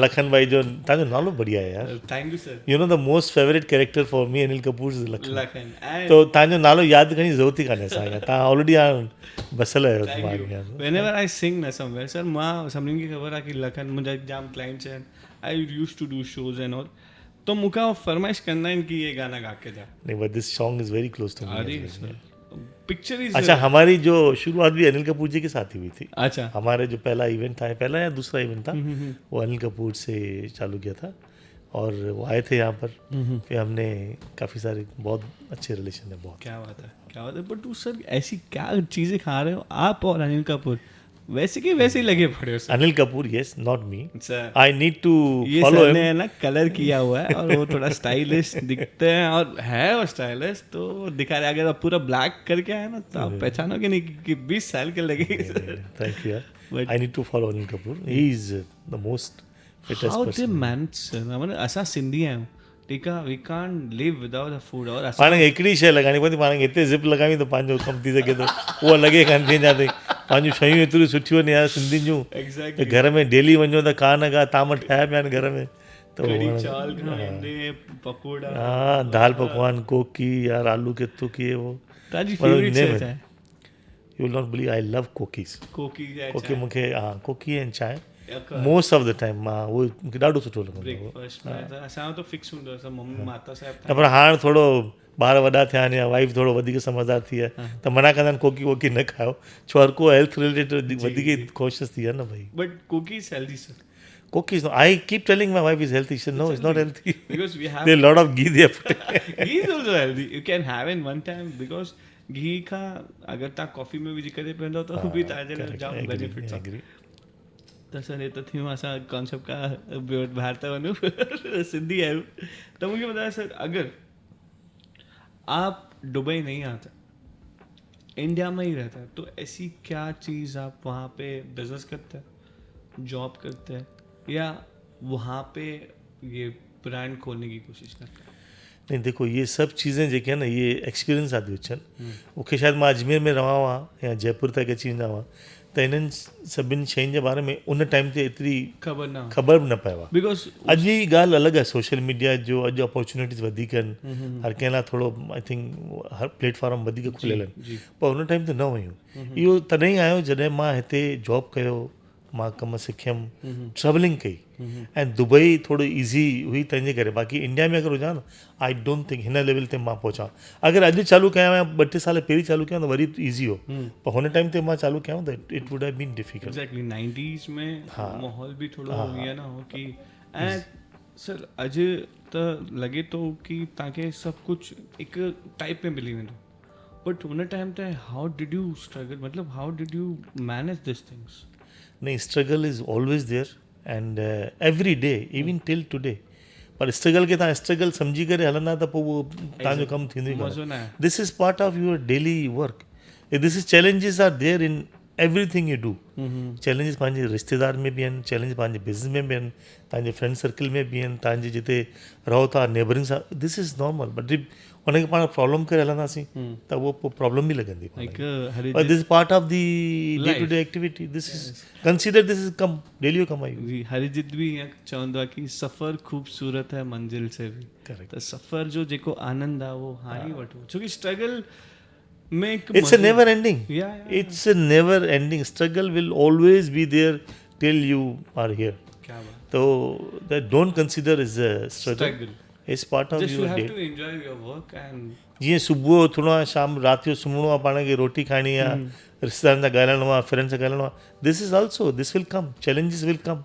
लखन भाई जो तव्हांजो नालो बढ़िया आहे यार. Thank you sir. You know the most favourite character for me Anil Kapoor is Lakhan. तो तव्हांजो नालो यादि करण जी ज़रूरत ई कान्हे असांखे. तव्हां ऑलरेडी हाणे बसियल आहियो दिमाग़ में. Whenever I sing न समवेयर सर, मां सभिनीनि खे ख़बर आहे कि लखन मुंहिंजा जाम क्लाइंट्स आहिनि. I use to do shows and all. तो मूंखां फरमाइश कंदा आहिनि कि ये गाना गा के जा. नहीं, but this song is very close to me. Picture is अच्छा, हमारी जो शुरुआत भी अनिल कपूर जी के साथ ही हुई थी। अच्छा हमारे जो पहला इवेंट था, पहला या दूसरा इवेंट था, वो अनिल कपूर से चालू किया था और वो आए थे यहाँ पर। फिर हमने काफ़ी सारे बहुत अच्छे रिलेशन है, बहुत। क्या बात है। बट सर ऐसी क्या चीज़ें खा रहे हो आप और अनिल कपूर, वैसे के वैसे ही लगे पड़े हो sir. Anil Kapoor, yes, not me. Sir I need to ये फॉलो सर हिम। ने है ना कलर किया हुआ है और वो थोड़ा स्टाइलिश दिखते हैं और है वो स्टाइलिश, तो दिखा रहे अगर आप पूरा ब्लैक करके आए ना तो आप पहचानोगे नहीं कि 20 साल के लगे। थैंक यू यार। But- I need to follow Anil Kapoor, he is the most fittest how they person. Manage sir, माने असां सिंधी आहियूं, ठीकु आहे, we can't live without a food. और असां पाण खे हिकिड़ी शइ लॻाइणी पवंदी, पाण खे हिते ज़िप लॻावी त पंहिंजो कमु थी सघे थो। उहा लॻे कान थी अञा ताईं। पंहिंजूं शयूं एतिरियूं सुठियूं आहिनि यार सिंधियुनि जूं, त एग्जैक्टली घर में डेली वञो त का न का ताम ठाहिया पिया आहिनि घर में, त कढ़ी वण- चावल खाईंदे पकोड़ा। हाँ, दाल पकवान, कोकी यार, आलू के तुकी, वो तव्हांजी पर फेवरेट name शइ it. छा आहे? You will not believe, I love kokis. कोकी या कोकी चांहि? मूंखे, हा, कोकी ऐं चांहि या मोस्ट ऑफ द टाइम मां उहो मूंखे ॾाढो सुठो लॻंदो आहे। ब्रेकफास्ट में त असांजो त फिक्स हूंदो आहे, असां मम्मी माता साहिब न, पर हाणे थोरो ॿार वॾा थिया आहिनि या वाइफ थोरो वधीक समझदार थी आहे त मना कंदा आहिनि कोकी वोकी न खाओ, छो हर को हेल्थ रिलेटेड वधीक ई कोशिशि थी आहे न भाई। बट कोकी is healthy sir, Cookies, no. I keep telling my wife is healthy. She said, no, it's not healthy. because we have There's a lot of ghee there. ghee is also healthy, you can have in one time, because घी खां अगरि तव्हां coffee में विझी करे पीअंदो त हू बि तव्हांजे लाइ जाम benefits आहे। agree. त सर हे त थियूं असां कॉन्सेप्ट खां ॿाहिरि था वञूं, सिंधी आहियूं। त मूंखे ॿुधायो सर, अगरि आप दुबई नहीं आता, इंडिया में ही रहता है, तो ऐसी क्या चीज़ आप वहाँ पे बिजनेस करते हैं, जॉब करते हैं, या वहाँ पे ये ब्रांड खोलने की कोशिश करते हैं? नहीं, देखो, ये सब चीज़ें जेके आहे न, ये एक्सपीरियंस आहे अचनि। मूंखे शायदि मां अजमेर में रहा हुआ या जयपुर तक अची वेंदा हुआ त इन्हनि सभिनि शयुनि जे बारे में उन टाइम ते एतिरी ख़बर न पियो आहे। बिकॉज अॼु जी ॻाल्हि अलॻि आहे, सोशल मीडिया जो अॼु अपॉर्चुनिटीज़ वधीक आहिनि, हर कंहिं लाइ थोरो, आई थिंक हर प्लेटफॉर्म वधीक खुलियल आहिनि, पर हुन टाइम ते न हुयूं। इहो तॾहिं आयो जॾहिं मां हिते जॉब कयो, मां कमु सिखियमि, ट्रेवलिंग कई, ऐं दुबई थोरो ईज़ी हुई तंहिंजे करे। बाक़ी इंडिया में अगरि हुजां न, आई डोंट थिंक हिन लेवल ते मां पहुचां। अगरि अॼु चालू कयां या 2-3 साल पहिरीं चालू कयां त वरी ईज़ी हो, पर हुन टाइम ते मां चालू कयां त it would have been difficult. Exactly 90s में हाँ। माहौल भी थोड़ो हाँ, हीअं न हो कि, ऐं सर अॼु त लॻे थो कि तव्हांखे सभु कुझु हिकु टाइप में मिली वेंदो, बट हुन टाइम ते हाउ डिड यू स्ट्रगल, मतलब how did you manage this things? नहीं, struggle is always there and every day, even till today. पर स्ट्रगल खे तव्हां स्ट्रगल सम्झी करे हलंदा त पोइ उहो तव्हांजो कमु थींदो ई मज़ो कोन्हे। न आहे। This is part of your daily work. This is challenges are there in everything you do. Challenges पंहिंजे रिश्तेदार में बि आहिनि, चैलेंज पंहिंजे बिज़नेस में बि आहिनि, तव्हांजे फ्रेंड सर्कल में बि आहिनि, तव्हांजे जिते रहो था नेबरिंग सां, दिस इज़ नॉर्मल। बट उनखे पाण प्रॉब्लम करे हलंदासीं त उहो पोइ प्रॉब्लम बि लॻंदी। Like But this is part of the Life. day-to-day activity. This is consider this is come daily you कमाई। जी, हरिजित भी ईअं चवंदो आहे कि सफ़र ख़ूबसूरत है मंजिल से भी। Correct. त सफ़र जो जेको आनंद आहे उहो हाणे वठो, छोकी स्ट्रगल में हिकु It's a मज़ो- never ending. Yeah, yeah, It's a never ending. Struggle will always be there till you are here. क्या बात, So that don't consider as a struggle. Struggle, It's part of just you your have day. To enjoy your work and जीअं सुबुह उथणो आहे, शाम राति जो सुम्हणो आहे, पाण खे रोटी खाइणी आहे, रिश्तेदारनि सां ॻाल्हाइणो आहे, फ्रेंड्स सां ॻाल्हाइणो आहे, this is also, this will come, challenges will come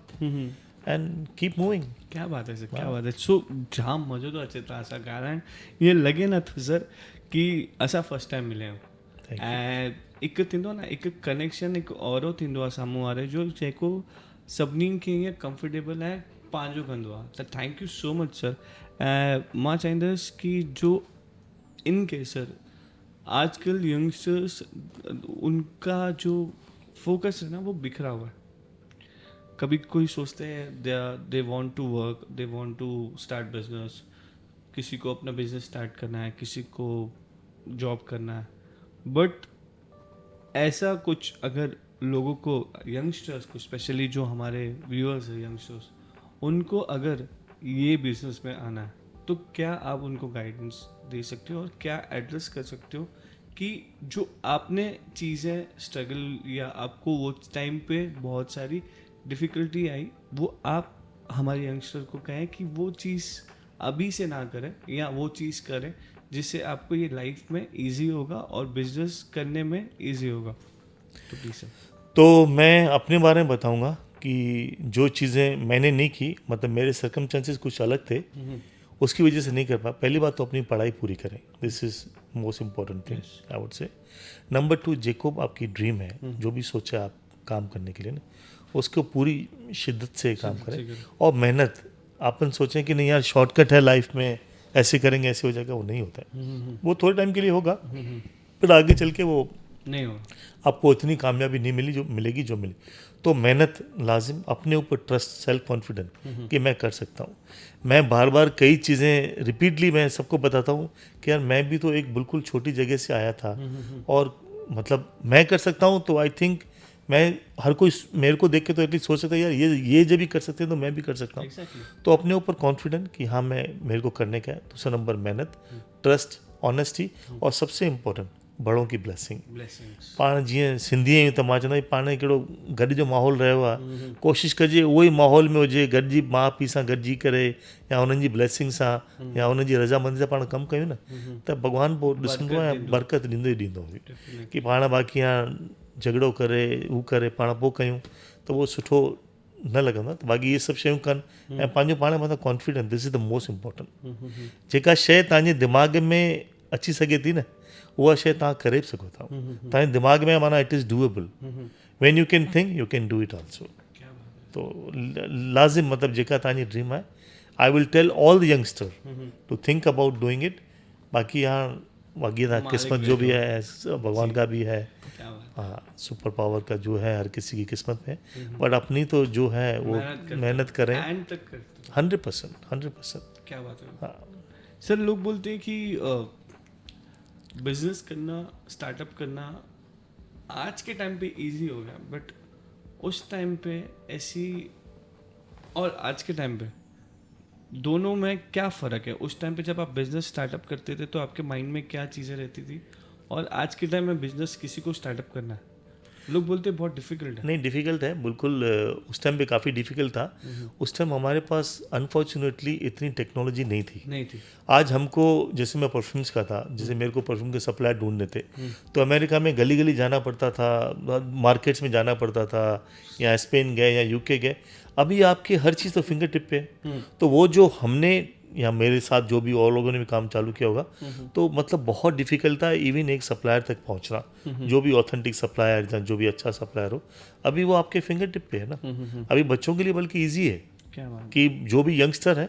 and keep moving. क्या बात है सर, क्या बात है। सो जाम मज़ो थो अचे तव्हां सां ॻाल्हाइण, ईअं लॻे नथो सर कि असां फस्ट टाइम मिलिया आहियूं, ऐं हिकु थींदो आहे न, हिकु कनेक्शन, हिकु औरो थींदो आहे साम्हूं वारे जो, जेको सभिनीनि खे ईअं कंफर्टेबल ऐं पंहिंजो कंदो आहे। त thank you so much sir. ऐं मां चाहींदुसि कि जो इन केस सर आजकल यंगस्टर्स, उनका जो फोकस है ना वो बिखरा हुआ है। कभी कोई सोचते हैं they want to work, they want to start business, किसी को अपना बिजनेस स्टार्ट करना है, किसी को जॉब करना है, बट ऐसा कुछ अगर लोगों को, यंगस्टर्स को स्पेशली, जो हमारे व्यूअर्स हैं यंगस्टर्स, उनको अगर ये बिजनेस में आना है तो क्या आप उनको गाइडेंस दे सकते हो और क्या एड्रेस कर सकते हो कि जो आपने चीज़ें स्ट्रगल, या आपको वो टाइम पे बहुत सारी डिफ़िकल्टी आई, वो आप हमारे यंगस्टर को कहें कि वो चीज़ अभी से ना करें, या वो चीज़ करें जिससे आपको ये लाइफ में इजी होगा और बिजनेस करने में इजी होगा? तो प्लीज सर। तो मैं अपने बारे में बताऊंगा कि जो चीज़ें मैंने नहीं की, मतलब मेरे सर्कमस्टेंसेस कुछ अलग थे, उसकी वजह से नहीं कर पाया। पहली बात तो अपनी पढ़ाई पूरी करें, this is most important thing I would say. Number 2, Jakob आपकी ड्रीम है, जो भी सोचा आप काम करने के लिए ना, उसको पूरी शिद्दत से काम करें और मेहनत। अपन सोचें कि नहीं यार शॉर्टकट है लाइफ में, ऐसे करेंगे ऐसे हो जाएगा, वो नहीं होता है। वो थोड़े टाइम के लिए होगा, फिर आगे चल के वो नहीं हो, आपको इतनी कामयाबी नहीं मिली जो मिलेगी जो मिली। तो मेहनत लाजिम, अपने ऊपर ट्रस्ट, सेल्फ कॉन्फिडेंट कि मैं कर सकता हूँ। मैं बार बार कई चीज़ें रिपीटली मैं सबको बताता हूँ कि यार मैं भी तो एक बिल्कुल छोटी जगह से आया था और मतलब मैं कर सकता हूँ। तो आई थिंक मैं हर कोई मेरे को देख के तो एटलीस्ट सोच सकता है यार ये जब भी कर सकते हैं तो मैं भी कर सकता हूँ। तो अपने ऊपर कॉन्फिडेंट कि हाँ मेरे को करने का है। दूसरा नंबर मेहनत, ट्रस्ट, ऑनेस्टी और सबसे इम्पोर्टेंट बड़ों की ब्लेसिंग। पाण जीअं सिंधी आहियूं त मां चवंदो आहियां पाण कहिड़ो गॾ जो माहौल रहियो आहे, कोशिशि कजे उहो ई माहौल में हुजे, गॾिजी माउ पीउ सां गॾिजी करे या उन्हनि जी ब्लेसिंग सां या उन्हनि जी रज़ामंदी सां पाण कमु कयूं न, त भॻवानु पोइ ॾिसंदो आहे बरकत ॾींदो ई ॾींदो हुजे। कि पाण बाक़ी हाणे झगड़ो करे हू करे पाण पोइ कयूं त उहो सुठो न लॻंदो आहे। बाक़ी इहे सभु शयूं कनि ऐं पंहिंजो पाण मथां confidence, this is the most important. जेका शइ तव्हांजे दिमाग़ में अची सघे थी न, उहा शइ तव्हां करे बि सघो था। तव्हांजे दिमाग़ में माना it is doable, when you can think you can do it also. तो लाज़िम मतलब जेका तव्हांजी ड्रीम आहे, I will tell all the youngster to think about doing it. बाक़ी हाँ बाकी था किस्मत जो भी है भगवान का भी है, हाँ सुपर पावर का जो है हर किसी की किस्मत में, बट अपनी तो जो है वो मेहनत करें 100%। क्या बात है। हाँ सर, लोग बोलते हैं कि बिजनेस करना, स्टार्टअप करना आज के टाइम पे इजी हो गया, बट उस टाइम पे ऐसी और आज के टाइम पे दोनों में क्या फ़र्क है? उस टाइम पे जब आप बिजनेस स्टार्टअप करते थे तो आपके माइंड में क्या चीज़ें रहती थी, और आज के टाइम में बिजनेस किसी को स्टार्टअप करना है, लोग बोलते हैं बहुत डिफ़िकल्ट है। नहीं डिफ़िकल्ट है बिल्कुल, उस टाइम पे काफ़ी डिफ़िकल्ट था। उस टाइम हमारे पास अनफॉर्चुनेटली इतनी टेक्नोलॉजी नहीं थी। आज हमको, जैसे मैं परफ्यूम्स का था, जैसे मेरे को परफ्यूम के सप्लायर ढूंढने थे तो अमेरिका में गली गली जाना पड़ता था, मार्केट्स में जाना पड़ता था, या स्पेन गए या यूके गए। अभी आपकी हर चीज़ तो फिंगर टिप पे है। तो वो जो हमने या मेरे साथ जो भी और लोगों ने भी काम चालू किया होगा, तो मतलब बहुत डिफिकल्ट था इवन एक सप्लायर तक पहुंचना, जो भी ऑथेंटिक सप्लायर या जो भी अच्छा सप्लायर हो। अभी वो आपके फिंगर टिप पे है ना। अभी बच्चों के लिए बल्कि ईजी है कि जो भी यंगस्टर है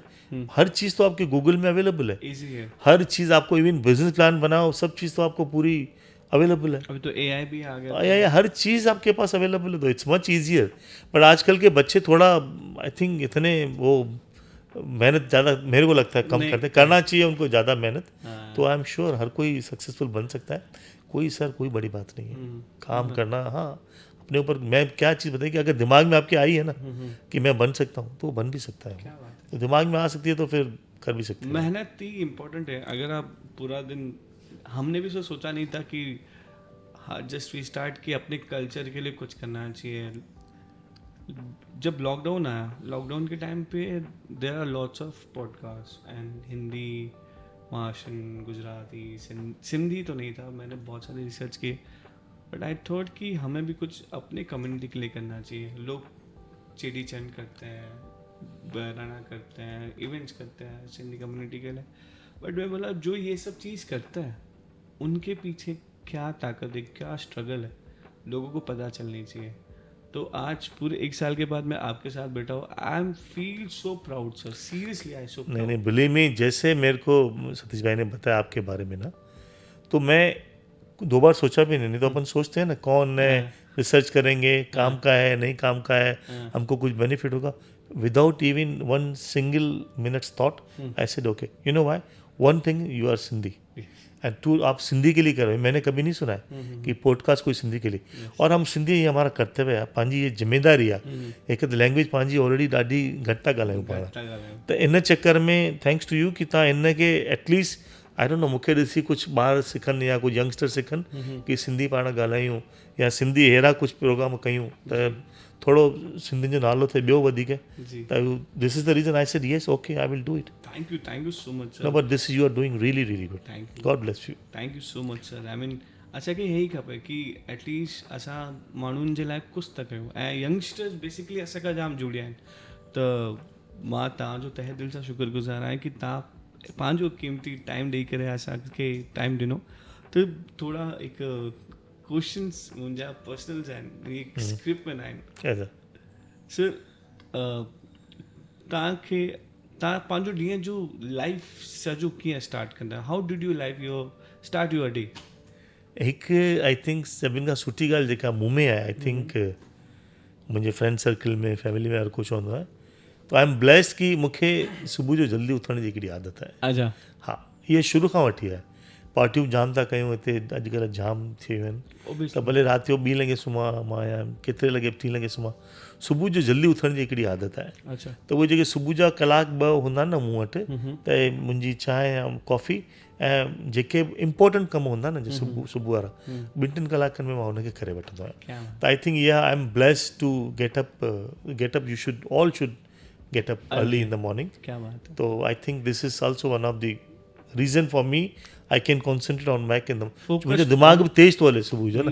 हर चीज़ तो आपके गूगल में अवेलेबल है, हर चीज़ आपको, इवन बिजनेस प्लान बनाओ सब चीज़ तो आपको पूरी अवेलेबल है। अभी तो एआई भी आ गया, AI हर चीज़ आपके पास अवेलेबल है, तो इट्स मच ईजियर। बट आजकल के बच्चे थोड़ा आई थिंक इतने वो मेहनत ज़्यादा मेरे को लगता है कम करते, करना चाहिए उनको ज़्यादा मेहनत। तो आई एम श्योर हर कोई सक्सेसफुल बन सकता है। कोई बड़ी बात नहीं है, काम करना। हाँ अपने ऊपर, मैं क्या चीज़ बताई कि अगर दिमाग में आपके आई है ना कि मैं बन सकता हूँ तो बन भी सकता है। तो दिमाग में आ सकती है तो फिर कर भी सकते हैं। मेहनत ही इम्पोर्टेंट है। अगर आप पूरा दिन, हमने भी सोचा नहीं था कि हाँ जस्ट वी स्टार्ट कि अपने कल्चर के लिए कुछ करना चाहिए। जब लॉकडाउन आया, लॉकडाउन के टाइम पे there are lots of podcast and Hindi, Maharashtrian, Gujarati, Sindhi तो नहीं था, मैंने बहुत सारी रिसर्च की, बट आई थॉट कि हमें भी कुछ अपने कम्युनिटी के लिए करना चाहिए। लोग चेटी चंड करते हैं, बहराना करते हैं, इवेंट्स करते हैं सिंधी कम्युनिटी के लिए, बट मैं बोला जो ये सब चीज़ करते हैं उनके पीछे क्या ताकत है, क्या स्ट्रगल है, लोगों को पता चलनी चाहिए। तो आज पूरे 1 साल के बाद मैं आपके साथ बैठा हूँ, I am feel so proud sir, seriously I so proud. नहीं बिलीव मी, जैसे मेरे को सतीश भाई ने बताया आपके बारे में ना, तो मैं 2 बार सोचा भी नहीं। तो अपन सोचते हैं ना कौन है, रिसर्च करेंगे, काम का है नहीं काम का है, हमको कुछ बेनिफिट होगा। Without even 1 single minutes thought I said okay, you know why, 1 thing, you are Sindhi and 2 आप सिंधी के लिए कर रहे हो। मैंने कभी नहीं सुना है कि पॉडकास्ट कोई सिंधी के लिए, और हम सिंधी ये हमारा कर्तव्य आहे, पंहिंजी ये जिम्मेदारी आहे। हिकु त लैंग्वेज पंहिंजी ऑलरेडी ॾाढी घटि था ॻाल्हायूं पाण, त इन चक्कर में थैंक्स टू यू कि तव्हां इन खे एटलीस्ट आई डोंट नो मूंखे ॾिसी कुझु ॿार सिखनि या कुझु यंगस्टर सिखनि कि सिंधी पाण ॻाल्हायूं या सिंधी अहिड़ा कुझु प्रोग्राम कयूं। त थोरो सिंधियुनि जो नालो थिए ॿियो वधीक जी त this is the reason I said yes okay I will do it thank you so much no sir but this you are doing really really good thank you god bless you thank you so much sir I mean असांखे इहे ई खपे की at least असां माण्हुनि जे लाइ कुझु त कयूं ऐं यंगस्टर्स बेसिकली असांखां जाम जुड़िया आहिनि त मां तव्हांजो तहे दिलि सां शुक्रगुज़ार आहियां की तव्हां पंहिंजो क़ीमती टाइम ॾेई करे असांखे टाइम ॾिनो त थोरा हिकु क्वेश्चन्स मुंहिंजा पर्सनल्स आहिनि हिकु स्क्रिप्ट में न आहिनि सर तव्हांखे तव्हां पंहिंजो ॾींहं जो लाइफ सॼो कीअं स्टार्ट कंदा how did you life your start your day हिकु आई थिंक सभिनि खां सुठी ॻाल्हि जेका मूं में आहे आई थिंक मुंहिंजे फ्रेंड सर्कल में फैमिली में हर कुझु चवंदो आहे त आई एम ब्लेस्ड की मूंखे सुबुह जो जल्दी उथण जी हिकिड़ी आदत आहे अच्छा हा इहे शुरू खां वठी आहे पार्टियूं जाम था कयूं हिते अॼुकल्ह जाम थी वियूं आहिनि त भले राति जो 2 लॻे सुम्हां मां या केतिरे लॻे 3 लॻे सुम्हां सुबुह जो जल्दी उथण जी हिकिड़ी आदत आहे अच्छा त उहे जेके सुबुह जा कलाक 2 हूंदा आहिनि न मूं वटि त मुंहिंजी चांहि या कॉफ़ी ऐं जेके इम्पोर्टेंट कम हूंदा आहिनि न सुबुह वारा 2-3 कलाकनि में मां हुनखे करे वठंदो आहियां त आई थिंक इहा I am blessed to get up you should all should get up early in the morning क्या बात है तो I think this is also one of the reason for me I can concentrate on back in the मुंहिंजो दिमाग़ बि तेज़ थो हले सुबुह जो न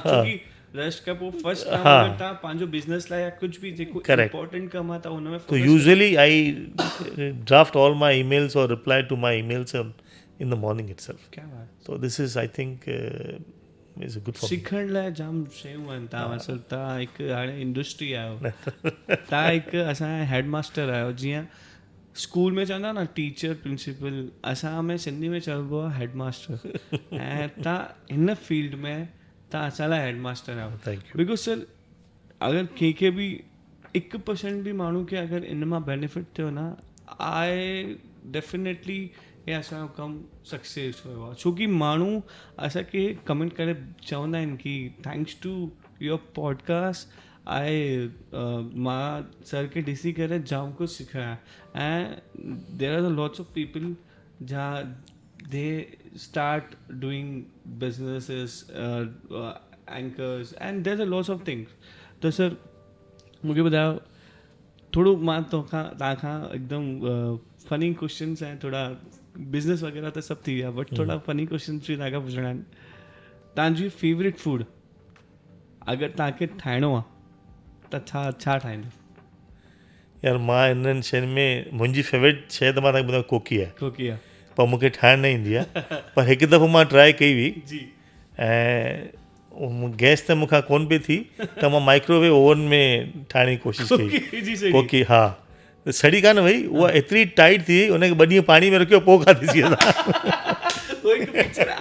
छोकी रेस्ट खां पोइ फर्स्ट कम अगरि तव्हां पंहिंजो बिज़नेस लाइ या कुझु बि जेको इम्पोर्टेंट कमु आहे त हुन में तो usually I draft all my emails और reply to my emails in the morning itself क्या बात so this is I think is a good for me. सिखण लाइ जाम शयूं आहिनि तव्हां असल तव्हां हिकु हाणे इंडस्ट्री आहियो तव्हां हिकु असांजा हेडमास्टर आहियो जीअं स्कूल में चवंदा न टीचर प्रिंसिपल असां में सिंधी में चइबो आहे हेडमास्टर ऐं तव्हां हिन फील्ड में तव्हां असां लाइ हेडमास्टर आहियो Thank you. बिकॉज सर अगरि कंहिंखे बि 1% बि माण्हू खे अगरि इन मां बेनिफिट थियो न आई डेफिनेटली हे असांजो कमु सक्सेस हुयो आहे छोकी माण्हू असांखे कमेंट करे चवंदा आहिनि की थैंक्स टू योर पॉडकास्ट मां सर खे ॾिसी करे जाम कुझु सिखिया ऐं there are lots of people जहाँ they start doing businesses anchors and there are lots of things त सर मूंखे ॿुधायो थोरो मां तव्हांखां हिकदमि फनी क्वेश्चन्स ऐं थोरा बिज़नेस वग़ैरह त सभु थी विया बट थोरा फनी क्वेश्चन्स बि तव्हांखां पुछणा आहिनि तव्हांजी फेवरेट फूड अगरि तव्हांखे ठाहिणो आहे त छा ठाहींदो यार मां हिननि शयुनि में मुंहिंजी फेवरेट शइ त मां तव्हांखे ॿुधायां कोकी आहे कोकी आहे पर मूंखे ठाहिण न ईंदी आहे पर हिकु दफ़ो मां ट्राए कई हुई जी ऐं गैस त मूंखां कोन पई थी त मां माइक्रोवेव ओवन में ठाहिण जी कोशिशि कई कोकी हा त सड़ी कान वई उहा एतिरी टाइट थी वई उनखे 2 ॾींहं पाणी में रखियो पोइ खाधी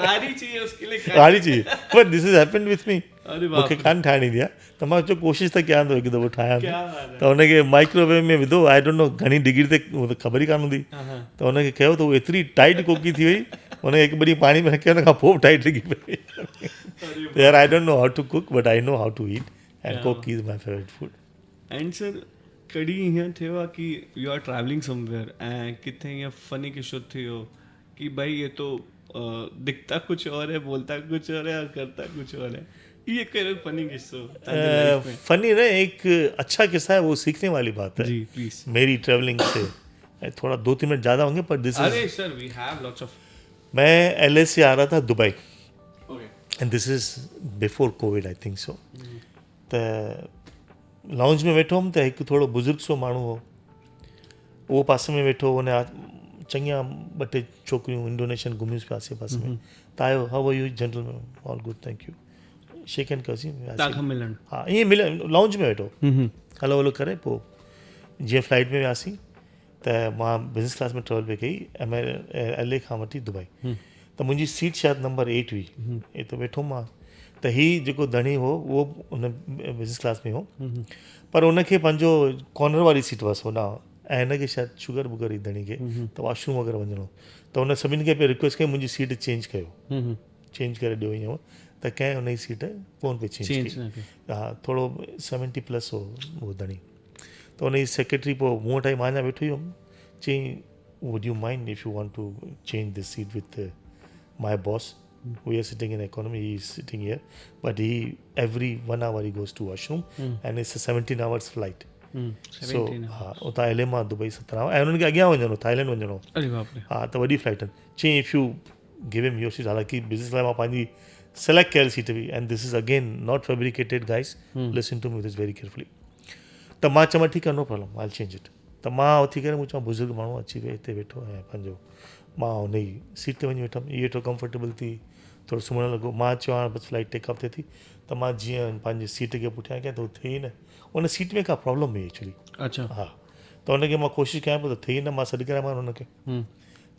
आड़ी चाहिए but this is happened with me मूंखे कान ठाहिण ईंदी आहे त मां चयो कोशिशि त कयां थो हिकु दफ़ो ठाहियां थो त हुनखे माइक्रोवेव में विधो आई डोंट नो घणी डिग्री ते उहो त ख़बर ई कान हूंदी त हुनखे कयो त उहो एतिरी टाइट कोकी थी वई हुनखे 1 ॾींहुं पाणी में रखियो हुन खां पोइ टाइट लॻी पई यार I don't know how to cook but I know how to eat and koki is my favourite food and sir कॾहिं हीअं थियो आहे की यू आर ट्रैवलिंग समवेयर ऐं किथे हीअं फनी किशो थियो कि भाई ये तो दिखता कुछ और है बोलता कुछ और है और करता कुछ और है ये करो फनी किस्सो फनी ना एक अच्छा किस्सा है वो सीखने वाली बात है जी प्लीज मेरी ट्रैवलिंग से थोड़ा 2-3 मिनट ज़्यादा होंगे पर दिस अरे sir we have lots of मैं LA से आ रहा था Dubai okay and this is before covid I think so त लाउंज में वेठो हुउमि त हिकु थोरो बुज़ुर्ग सो माण्हू हो उहो पासे में वेठो हुन चङिया 2-टे छोकिरियूं इंडोनेशियन घुमियूं आसे पासे में त आयो how are you gentleman all good thank you shake hand कयोसीं मिलण हा ईअं मिलियो लाउंज में वेठो हलो हलो करे पोइ जीअं फ्लाइट में वियासीं त मां बिज़नेस क्लास में ट्रेवल पई कई LA खां वठी दुबई त मुंहिंजी सीट शायदि नंबर 8 हुई हे त वेठो मां त हीउ जेको धणी हो उहो उन बिज़नेस क्लास में हो पर उनखे पंहिंजो कॉर्नर वारी सीट हुअसि होॾां ऐं हिनखे शायदि शुगर वुगर ई धणी खे त वॉशरूम वग़ैरह वञिणो त हुन सभिनि खे पियो रिक्वेस्ट कई मुंहिंजी सीट चेंज कयो चेंज करे ॾियो ईअं त कंहिं हुनजी सीट कोन पई चेंज कई हा थोरो 70+ हो उहो धणी त हुनजी सेक्रेटरी पोइ मूं वटि आई मां अञा वेठो ई हुउमि चई would you mind if you want to change this seat with my boss We are sitting in economy, he is sitting here. But every 1 hour he goes to washroom. And it's a 17 hours flight. So, उतां LA मां Dubai 17 hours. ऐं उन्हनि खे अॻियां वञिणो, Thailand वञिणो. अरे बाप रे. हा, त वॾी फ्लाइट आहिनि. चई if you give him your seat, हालांकि बिज़नेस लाइ मां पंहिंजी सेलेक्ट कयल सीट हुई. And this is again not fabricated guys. Listen to me this very carefully. त मां चवां ठीकु आहे, no problem, I change it. त मां उथी करे मूं चवां बुज़ुर्ग माण्हू अची वियो हिते वेठो ऐं पंहिंजो मां हुन जी सीट ते वञी वेठुमि. इहे वेठो कंफर्टेबल थी, थोरो सुम्हणु लॻो. मां चयो हाणे बसि फ्लाइट टेक ऑफ थिए थी. त मां जीअं पंहिंजी सीट खे पुठियां कयां त उहो थिए ई न. उन सीट में का प्रॉब्लम हुई एक्चुअली. अच्छा. हा, त हुनखे मां कोशिशि कयां पियो त थिए ई न. मां सॾु करायां हुनखे,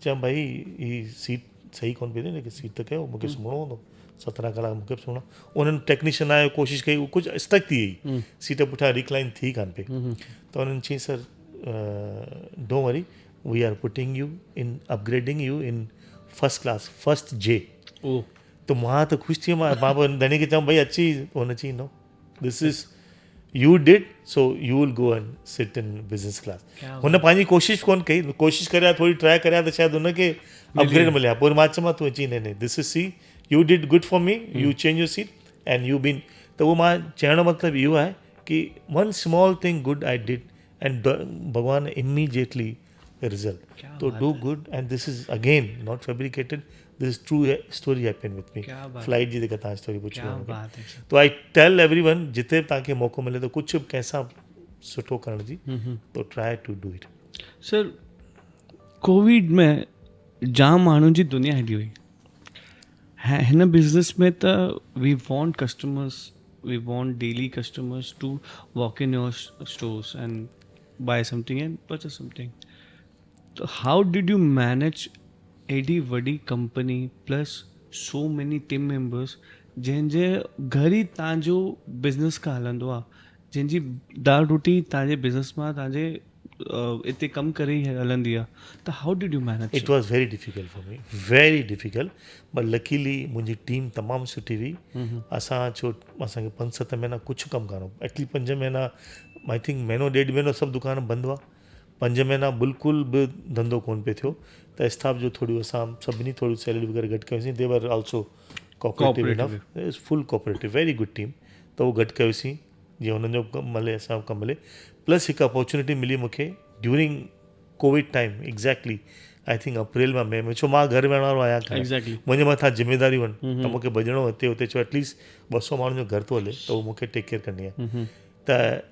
चयमि भई हीअ सीट सही कोन पई थिए, हिनखे सीट त कयो, मूंखे सुम्हणो हूंदो 17 कलाक मूंखे बि सुम्हणो. उन्हनि टेक्नीशियन आयो, कोशिशि कई, उहो कुझु स्टक थी वई, सीट पुठियां रिक्लाइन थी कान पई. त उन्हनि चई sir don't worry, we are putting you in, upgrading you in first class, first जे. त मां त ख़ुशि थी वियुमि. मां पोइ धणी खे चयमि भई अची, हुन चई no, this is you did, so you will go and sit in business class. हुन पंहिंजी कोशिशि कोन कई, कोशिशि करिया, थोरी ट्राई करिया त शायदि हुनखे अपग्रेड मिलिया. पोइ मां चयोमांसि तूं अची, न this is see, you did good for me, you change your seat and you been. त उहो मां चवण जो मतिलबु इहो आहे कि one small thing good I did and Bhagwan immediately result. तो do good and this is again not fabricated, this is true story happen with me. Flight जी जेका तव्हां स्टोरी पुछी. तो आई टेल एवरीवन, जिते बि तव्हांखे मौक़ो मिले तो कुझु बि कंहिंसां सुठो करण जी, तो try to do it. Sir, covid में जाम माण्हुनि जी दुनिया हली हुई. हिन बिज़नेस में त we want customers, we want daily customers to walk in your stores and buy something and purchase something. तो हाउ डिड यू मैनेज एडी वॾी company plus so many team members जंहिंजे घर ई तव्हांजो बिज़नेस खां हलंदो आहे, जंहिंजी दाल रोटी तव्हांजे बिज़नेस मां तव्हांजे इते कमु करे ई हलंदी आहे. त how did you manage? It was very difficult for me, very difficult. But luckily मुंहिंजी टीम तमामु सुठी हुई. असां छो असांखे 5-7 महीना कुझु कमु कान हो. एटलीस्ट 5 महीना, आई थिंक महीनो 1.5 महीनो सभु दुकान बंदि हुआ. 5 महीना बिल्कुलु बि धंधो कोन पियो थियो. त स्टाफ जो थोरी असां सभिनी थोरी सैलरी वग़ैरह घटि कयोसीं. They were also cooperative enough, is full cooperative, very good team. त उहो घटि कयोसीं जीअं हुननि जो कमु मिले, असांजो कमु मिले. प्लस हिकु अपॉर्चुनिटी मिली मूंखे during Covid time, exactly I think April में, मई में. छो मां घर वेहण वारो आहियां, मुंहिंजे मथां ज़िम्मेदारियूं आहिनि. त मूंखे भॼणो हिते हुते. छो एटलीस्ट 200 माण्हुनि जो घर थो हले, त उहो मूंखे टेक केयर करणी आहे. त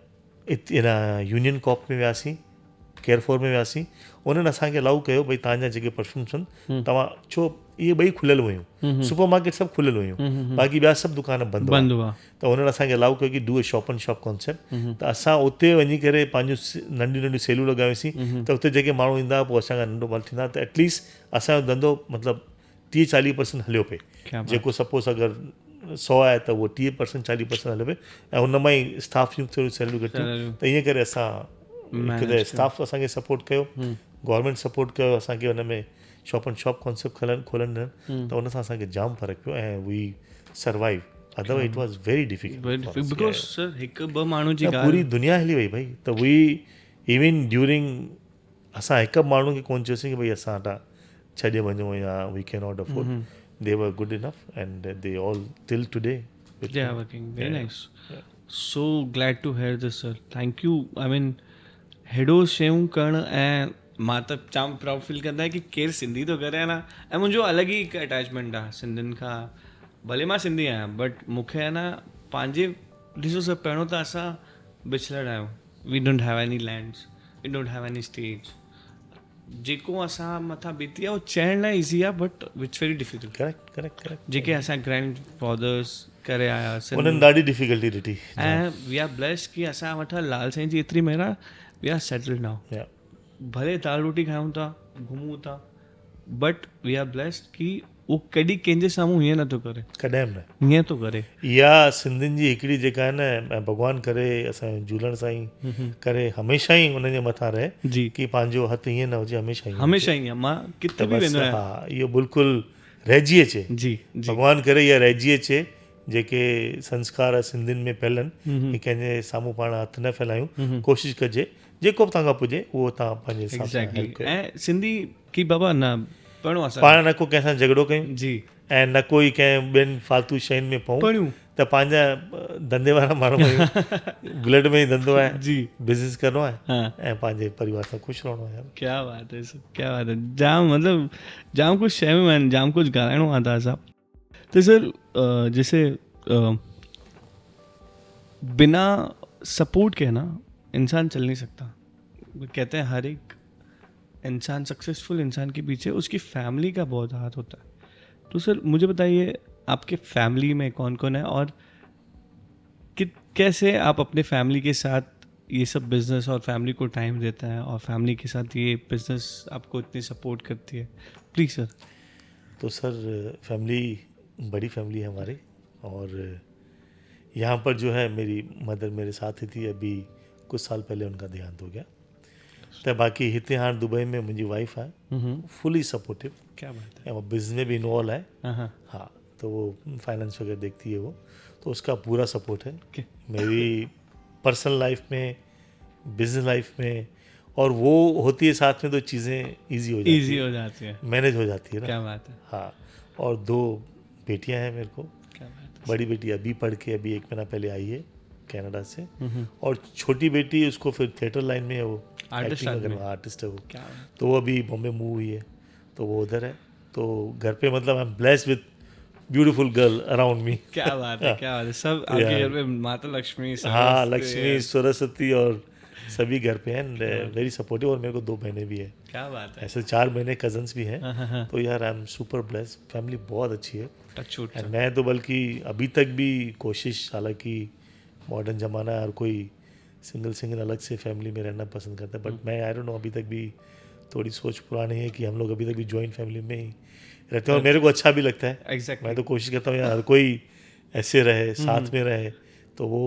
इन यूनियन कॉप में वियासीं, केयर फोर में वियासीं. उन्हनि असांखे अलाउ कयो भई तव्हांजा जेके परफ्यूम्स आहिनि तव्हां, छो इहे ॿई खुलियल हुयूं, सुपर मार्केट सभु खुलियल हुयूं, बाक़ी ॿिया सभु दुकान बंदि हुआ. त उन्हनि असांखे अलाउ कयो कि do a shop and shop concept. त असां उते वञी करे पंहिंजूं नंढियूं नंढियूं सेलूं लॻायूंसीं. त उते जेके माण्हू ईंदा पोइ असांखां नंढो माल थींदा. त एटलीस्ट असांजो धंधो मतिलबु 30-40% हलियो पिए. जेको सपोज़ अगरि 100 आहे त उहो 30% 40% हलियो पिए. ऐं हुन मां ई स्टाफ जूं थोरियूं सैलरियूं घटियूं. त ईअं करे असां हिकु स्टाफ असांखे सपोर्ट कयो, गवर्नमेंट सपोर्ट कयो असांखे हुन में शॉप एंड शॉप कॉन्सेप्ट खोलण ॾियनि. त हुन सां असांखे जाम फ़र्क़ु पियो ऐं we survive. Otherwise it was very difficult because sir हिकु ॿ माण्हू जी पूरी दुनिया हली वई भई. त वी इवन ड्यूरिंग असां हिकु माण्हू खे कोन चयोसीं कि भई असां छॾे वञूं या we can not afford. They were good enough and they all till today they are working very nice. So glad to hear this sir. Thank you. I mean हेॾो शयूं करणु, ऐं मां त जाम प्राउड फील कंदा कि केरु सिंधी थो करे न. ऐं मुंहिंजो अलॻि ई हिकु अटैचमेंट आहे सिंधियुनि खां. भले मां सिंधी आहियां बट मूंखे आहे न पंहिंजे, ॾिसो सर, पहिरियों त असां बिछड़ल आहियूं. We don't have any lands, we don't have any stage. जेको असां मथां बीती आहे उहो चइण लाइ ईज़ी आहे but it's very difficult. Correct. जेके असां ग्रैंड फादर्स करे आयासीं, उन्हनि ॾाढी डिफिकल्टी ॾिठी. ऐं वी आर ब्लेस्ड कि असां वटि लाल साईं जी एतिरी महिर वी आर सेटल्ड नाउ. भले दाल रोटी खाऊं था, घुमूं था, बट वी आर ब्लेस्ड कि उहो कॾहिं कंहिंजे साम्हूं हीअं नथो करे, कॾहिं न हीअं थो करे. इहा सिंधियुनि जी हिकिड़ी जेका आहे न, भॻवानु करे असांजो झूलण साईं करे हमेशह ई उनजे मथां रहे जी कि पंहिंजो हथु ईअं न हुजे, हमेशह ई आहे. मां किथे बि वेंदो आहियां. हा, इहो बिल्कुलु रहिजी अचे. जी भॻवानु करे इहा रहिजी अचे. जेके संस्कार सिंधियुनि में फैलनि, कंहिंजे साम्हूं पाण हथु न फैलायूं. कोशिशि कजे जेको बि तव्हां खां पुॼे उहो तव्हां पंहिंजे हिसाब सां. ऐं सिंधी की बाबा न पहिरियों असां पाण न को कंहिंसां झगड़ो कयूं जी, ऐं न कोई कंहिं ॿियनि फालतू शयुनि में पऊं पढ़ूं त पंहिंजा धंधे वारा माण्हू आहियूं ब्लड में ई धंधो आहे जी बिज़नेस करिणो आहे हाँ ऐं पंहिंजे परिवार सां ख़ुशि रहणो आहे यार क्या बात है सर क्या बात है जाम मतलब जाम कुछ शइ में आहिनि जाम कुछ ॻाल्हाइणो आहे तव्हां सां तो सर जैसे बिना सपोर्ट के ना इंसान चल नहीं सकता कहते हैं हर एक इंसान सक्सेसफुल इंसान के पीछे उसकी फैमिली का बहुत हाथ होता है तो सर मुझे बताइए आपके फैमिली में कौन कौन है और कैसे आप अपने फैमिली के साथ ये सब बिजनेस और फैमिली को टाइम देता है और फैमिली के साथ ये बिजनेस आपको इतनी सपोर्ट करती है प्लीज़ सर। तो सर फैमिली बड़ी फैमिली है हमारी और यहाँ पर जो है मेरी मदर मेरे साथ ही थी अभी कुछ साल पहले उनका देहांत हो गया तो बाकी हिते हाणे दुबई में मुंहिंजी वाइफ आहे फुली सपोर्टिव क्या बात है ऐं वो बिज़नेस में भी इन्वॉल्व है हाँ हाँ तो वो फाइनेंस वगैरह देखती है वो तो उसका पूरा सपोर्ट है Okay. मेरी पर्सनल लाइफ में बिजनेस लाइफ में और वो होती है साथ में तो चीज़ें इजी हो जाती है मैनेज हो जाती है ना क्या बात है हाँ और 2 बेटियां हैं मेरे को क्या बात है बड़ी बेटी अभी पढ़ के अभी 1 महीना पहले आई है कनाडा से और छोटी बेटी उसको फिर थिएटर लाइन में है वो Artist आदमी। आर्टिस्ट है वो क्या बात तो वो अभी बॉम्बे मूव हुई है तो वो उधर है तो घर पे मतलब आई am blessed with beautiful girl around me क्या बात है क्या बात है सब आपके घर में माता लक्ष्मी हाँ लक्ष्मी सरस्वती और सभी घर पे हैं वेरी सपोर्टिव और मेरे को 2 बहनें भी हैं क्या बात है ऐसे 4 बहनें कजन्स भी हैं हाँ तो यार आई एम सुपर ब्लेस्ड फैमिली बहुत अच्छी है टच वुड एंड मैं तो बल्कि अभी तक भी कोशिश हालांकि मॉडर्न ज़माना है हर कोई सिंगल अलग से फैमिली में रहना पसंद करता है बट मैं आई डोंट नो अभी तक भी थोड़ी सोच पुरानी है कि हम लोग अभी तक भी जॉइंट फैमिली में ही रहते हैं और मेरे को अच्छा भी लगता है एग्जैक्टली मैं तो कोशिश करता हूँ यार हर कोई ऐसे रहे साथ में रहे तो वो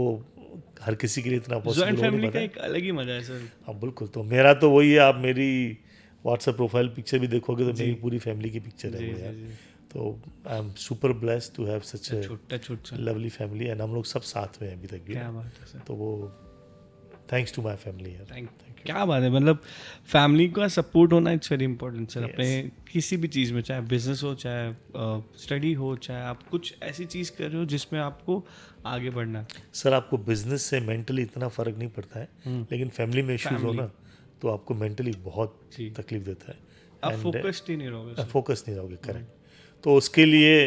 हर किसी के लिए इतना जॉइंट पॉसिबल फैमिली का एक अलग ही मजा है सर हाँ बिल्कुल तो मेरा तो वही है आप मेरी व्हाट्सएप प्रोफाइल पिक्चर भी देखोगे तो मेरी पूरी फैमिली की पिक्चर है वो यार तो I am super blessed to have such touch wood sir lovely family and हम लोग सब साथ में हैं अभी तक भी क्या बात है सर तो वो थैंक्स टू माय फैमिली यार थैंक क्या बात है मतलब फैमिली का सपोर्ट होना इट्स वेरी इंपॉर्टेंट सर अपने किसी भी चीज़ में चाहे बिजनेस हो चाहे स्टडी हो चाहे आप कुछ ऐसी चीज़ कर रहे हो जिसमें आपको आगे बढ़ना है सर आपको बिजनेस से मेंटली इतना फ़र्क नहीं पड़ता है लेकिन फैमिली में इश्यूज हो ना तो आपको मेंटली बहुत जी। तकलीफ देता है आप फोकस्ड ही नहीं रहोगे फोकस नहीं रहोगे करेक्ट तो उसके लिए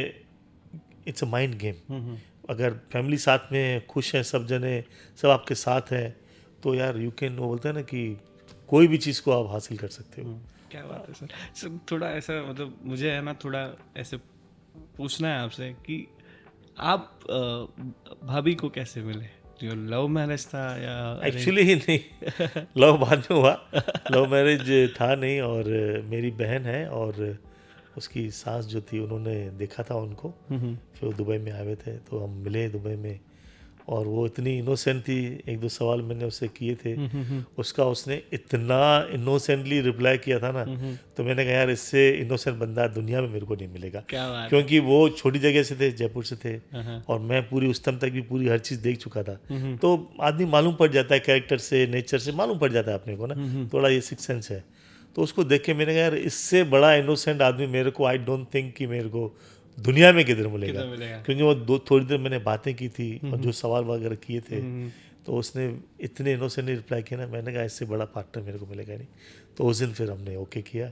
इट्स अ माइंड गेम अगर फैमिली साथ में खुश है सब जने सब आपके साथ हैं तो यार यू कैन वो बोलते हैं ना कि कोई भी चीज़ को आप हासिल कर सकते हो क्या बात है सर थोड़ा ऐसा मतलब मुझे है ना थोड़ा ऐसे पूछना है आपसे कि आप भाभी को कैसे मिले जो लव मैरिज था या एक्चुअली ही नहीं लव बाद में हुआ लव मैरिज था नहीं और मेरी बहन है और उसकी सास जो थी उन्होंने देखा था उनको फिर वो दुबई में आए हुए थे तो हम मिले दुबई में और वो इतनी इनोसेंट थी 1-2 सवाल मैंने उससे किए थे उसका उसने इतना इनोसेंटली रिप्लाई किया था ना तो मैंने कहा यार इससे इनोसेंट बंदा दुनिया में मेरे को नहीं मिलेगा क्या बात क्योंकि वो छोटी जगह से थे जयपुर से थे और मैं पूरी उस टाइम तक भी पूरी हर चीज़ देख चुका था तो आदमी मालूम पड़ जाता है कैरेक्टर से नेचर से मालूम पड़ जाता है अपने को ना थोड़ा ये सिक्स सेंस है तो उसको देख के मैंने कहा यार इससे बड़ा इनोसेंट आदमी मेरे को आई डोंट थिंक कि मेरे को दुनिया में किधर मिलेगा क्योंकि वो थोड़ी देर मैंने बातें की थी और जो सवाल वगैरह किए थे तो उसने इतने इनोसेंटली रिप्लाई किया ना मैंने कहा इससे बड़ा पार्टनर मेरे को मिलेगा नहीं तो उस दिन फिर हमने ओके किया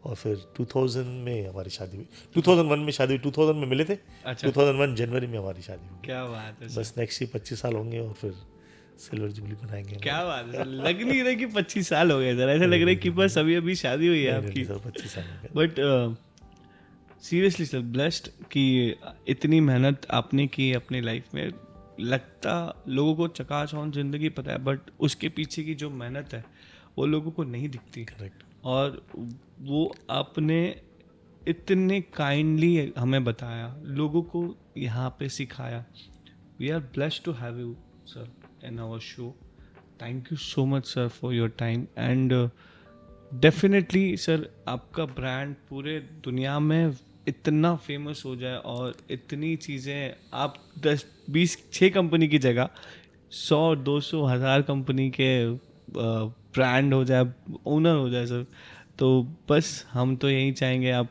और फिर 2000 में हमारी शादी हुई 2001 में शादी हुई 2000 में मिले थे अच्छा 2001 जनवरी में हमारी शादी हुई क्या बात है बस नेक्स्ट ईयर 25 साल होंगे और फिर सिल्वर जुबली बनाएंगे क्या बात है सर लग नहीं रहा कि 25 साल हो गए सर ऐसा लग रहा है कि बस अभी शादी हुई है आपकी 25 साल हो गए बट सीरियसली सर ब्लेस्ड कि इतनी मेहनत आपने की अपनी लाइफ में लगता लोगों को चकाचौंध जिंदगी पता है बट उसके पीछे की जो मेहनत है वो लोगों को नहीं दिखती करेक्ट और वो आपने इतने काइंडली हमें बताया लोगों को यहाँ पे सिखाया we are blessed to have you sir in our show thank you so much sir for your time and definitely sir आपका ब्रांड पूरे दुनिया में इतना फेमस हो जाए और इतनी चीज़ें आप 10-20 कंपनी की जगह 100-200 1000 कंपनी के ब्रांड हो जाए ओनर हो जाए सर तो बस हम तो यही चाहेंगे आप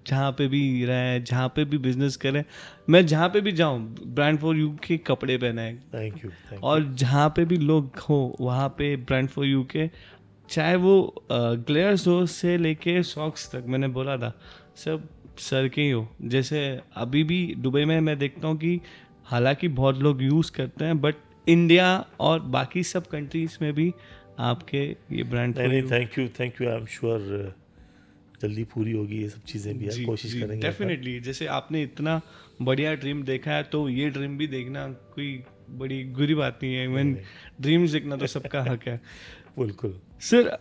जहाँ पे भी रहें, जहाँ पे भी बिजनेस करें, मैं जहाँ पे भी जाऊँ ब्रांड फॉर यू के कपड़े पहने, थैंक यू और जहाँ पे भी लोग हो वहाँ पे ब्रांड फॉर यू के, चाहे वो ग्लेयर्स हो से लेके सॉक्स तक, मैंने बोला था सब सर के ही हो। जैसे अभी भी दुबई में मैं देखता हूँ कि हालांकि बहुत लोग यूज़ करते हैं, बट इंडिया और बाकी सब कंट्रीज में भी आपके ये ब्रांड नहीं, thank you. I am sure जल्दी पूरी होगी ये सब चीज़ें भी, यार कोशिश करेंगे डेफिनेटली। जैसे आपने इतना बढ़िया ड्रीम देखा है तो ये ड्रीम भी देखना कोई बड़ी बुरी बात नहीं है। इवन ड्रीम्स देखना तो सबका हक है। बिल्कुल सर,